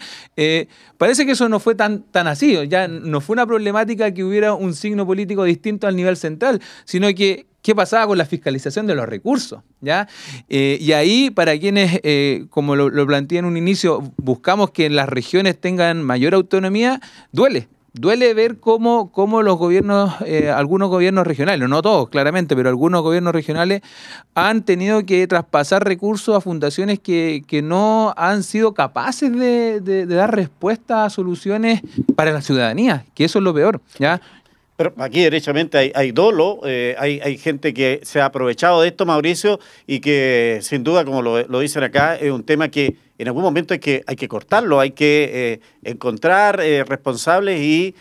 Parece que eso no fue tan así, ya no fue una problemática que hubiera un signo político distinto al nivel central, sino que qué pasaba con la fiscalización de los recursos, ¿ya? Y ahí, para quienes, como lo planteé en un inicio, buscamos que las regiones tengan mayor autonomía, duele. duele ver cómo los gobiernos, algunos gobiernos regionales, no todos claramente, pero algunos gobiernos regionales han tenido que traspasar recursos a fundaciones que no han sido capaces de dar respuesta a soluciones para la ciudadanía, que eso es lo peor, ¿ya? Pero aquí derechamente hay dolo, hay gente que se ha aprovechado de esto, Mauricio, y que sin duda, como lo dicen acá, es un tema que en algún momento hay que cortarlo, hay que encontrar responsables y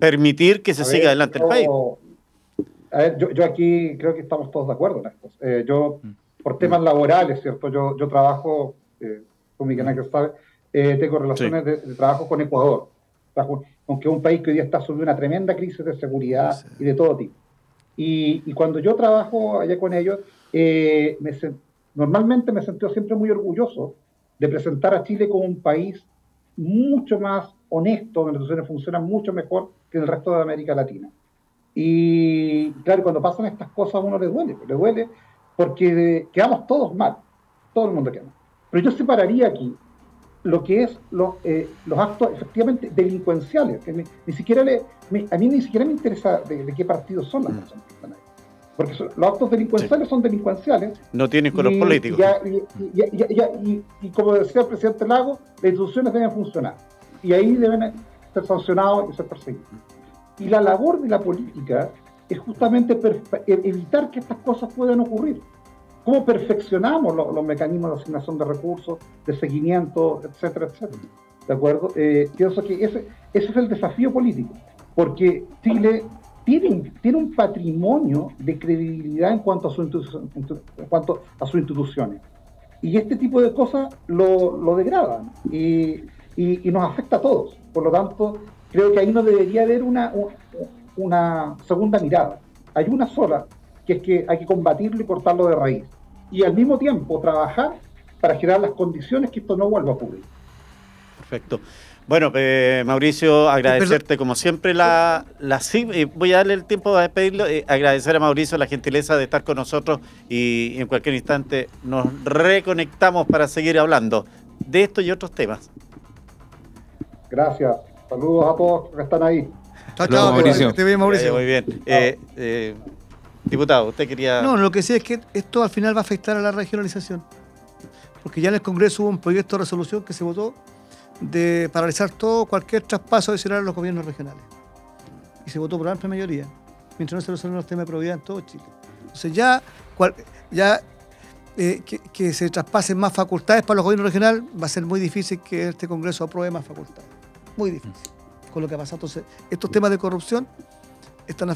permitir que se siga adelante el país. A ver, yo aquí creo que estamos todos de acuerdo en esto. Yo, por temas laborales, ¿cierto? Yo trabajo, con Miguel Ángel sabe, tengo relaciones de trabajo con Ecuador, aunque es un país que hoy día está sobre una tremenda crisis de seguridad y de todo tipo. Y cuando yo trabajo allá con ellos, normalmente me sentí siempre muy orgulloso de presentar a Chile como un país mucho más honesto, donde las instituciones funcionan mucho mejor que en el resto de América Latina. Y claro, cuando pasan estas cosas a uno le duele porque quedamos todos mal, todo el mundo queda mal. Pero yo separaría aquí lo que es los actos efectivamente delincuenciales, que a mí ni siquiera me interesa de qué partido son las personas que están ahí. Porque los actos delincuenciales son delincuenciales. No tienen color político. Y como decía el presidente Lagos, las instituciones deben funcionar. Y ahí deben ser sancionados y ser perseguidos. Y la labor de la política es justamente evitar que estas cosas puedan ocurrir. ¿Cómo perfeccionamos los mecanismos de asignación de recursos, de seguimiento, etcétera, etcétera? ¿De acuerdo? Pienso que ese es el desafío político, porque Chile tiene un patrimonio de credibilidad en cuanto a sus instituciones. Y este tipo de cosas lo degradan y nos afecta a todos. Por lo tanto, creo que ahí no debería haber una segunda mirada. Hay una sola, que es que hay que combatirlo y cortarlo de raíz. Y al mismo tiempo trabajar para generar las condiciones que esto no vuelva a ocurrir. Perfecto. Bueno, Mauricio, agradecerte como siempre voy a darle el tiempo de despedirlo, agradecer a Mauricio la gentileza de estar con nosotros y en cualquier instante nos reconectamos para seguir hablando de esto y otros temas. Gracias. Saludos a todos que están ahí. Chao, Mauricio. Te bien, Mauricio. Muy bien. Diputado, usted quería... No, lo que sí es que esto al final va a afectar a la regionalización. Porque ya en el Congreso hubo un proyecto de resolución que se votó de paralizar cualquier traspaso adicional a los gobiernos regionales. Y se votó por amplia mayoría, mientras no se resuelven los temas de probidad en todo Chile. Entonces que se traspasen más facultades para los gobiernos regionales, va a ser muy difícil que este Congreso apruebe más facultades. Muy difícil, con lo que ha pasado. Entonces, estos temas de corrupción va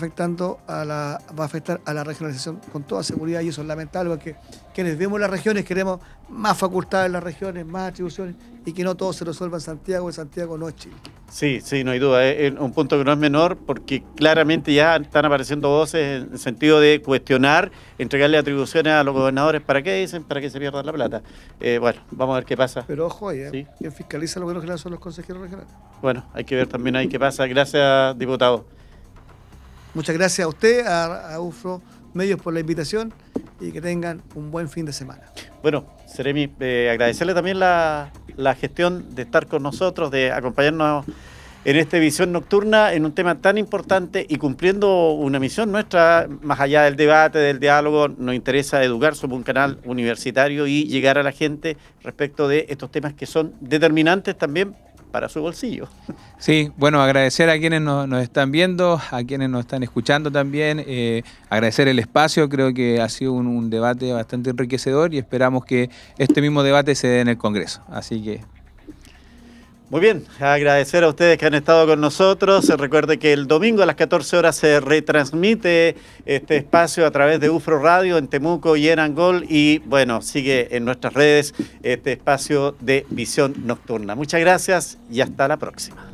a afectar a la regionalización con toda seguridad, y eso es lamentable porque quienes vemos las regiones queremos más facultades en las regiones, más atribuciones, y que no todo se resuelva en Santiago, no es Chile. Sí, no hay duda, es un punto que no es menor porque claramente ya están apareciendo voces en el sentido de cuestionar, entregarle atribuciones a los gobernadores. ¿Para qué dicen? Para que se pierda la plata. Bueno, vamos a ver qué pasa. Pero ojo, ¿Sí? Quien fiscaliza los gobiernos regionales son los consejeros regionales. Bueno, hay que ver también ahí qué pasa. Gracias, diputado. Muchas gracias a usted, a UFRO Medios por la invitación, y que tengan un buen fin de semana. Bueno, Seremi, agradecerle también la gestión de estar con nosotros, de acompañarnos en esta visión nocturna en un tema tan importante y cumpliendo una misión nuestra, más allá del debate, del diálogo. Nos interesa educar sobre un canal universitario y llegar a la gente respecto de estos temas que son determinantes también para su bolsillo. Sí, bueno, agradecer a quienes nos están viendo, a quienes nos están escuchando también, agradecer el espacio. Creo que ha sido un debate bastante enriquecedor y esperamos que este mismo debate se dé en el Congreso. Así que... Muy bien, agradecer a ustedes que han estado con nosotros. Recuerde que el domingo a las 14 horas se retransmite este espacio a través de UFRO Radio en Temuco y en Angol. Y bueno, sigue en nuestras redes este espacio de visión nocturna. Muchas gracias y hasta la próxima.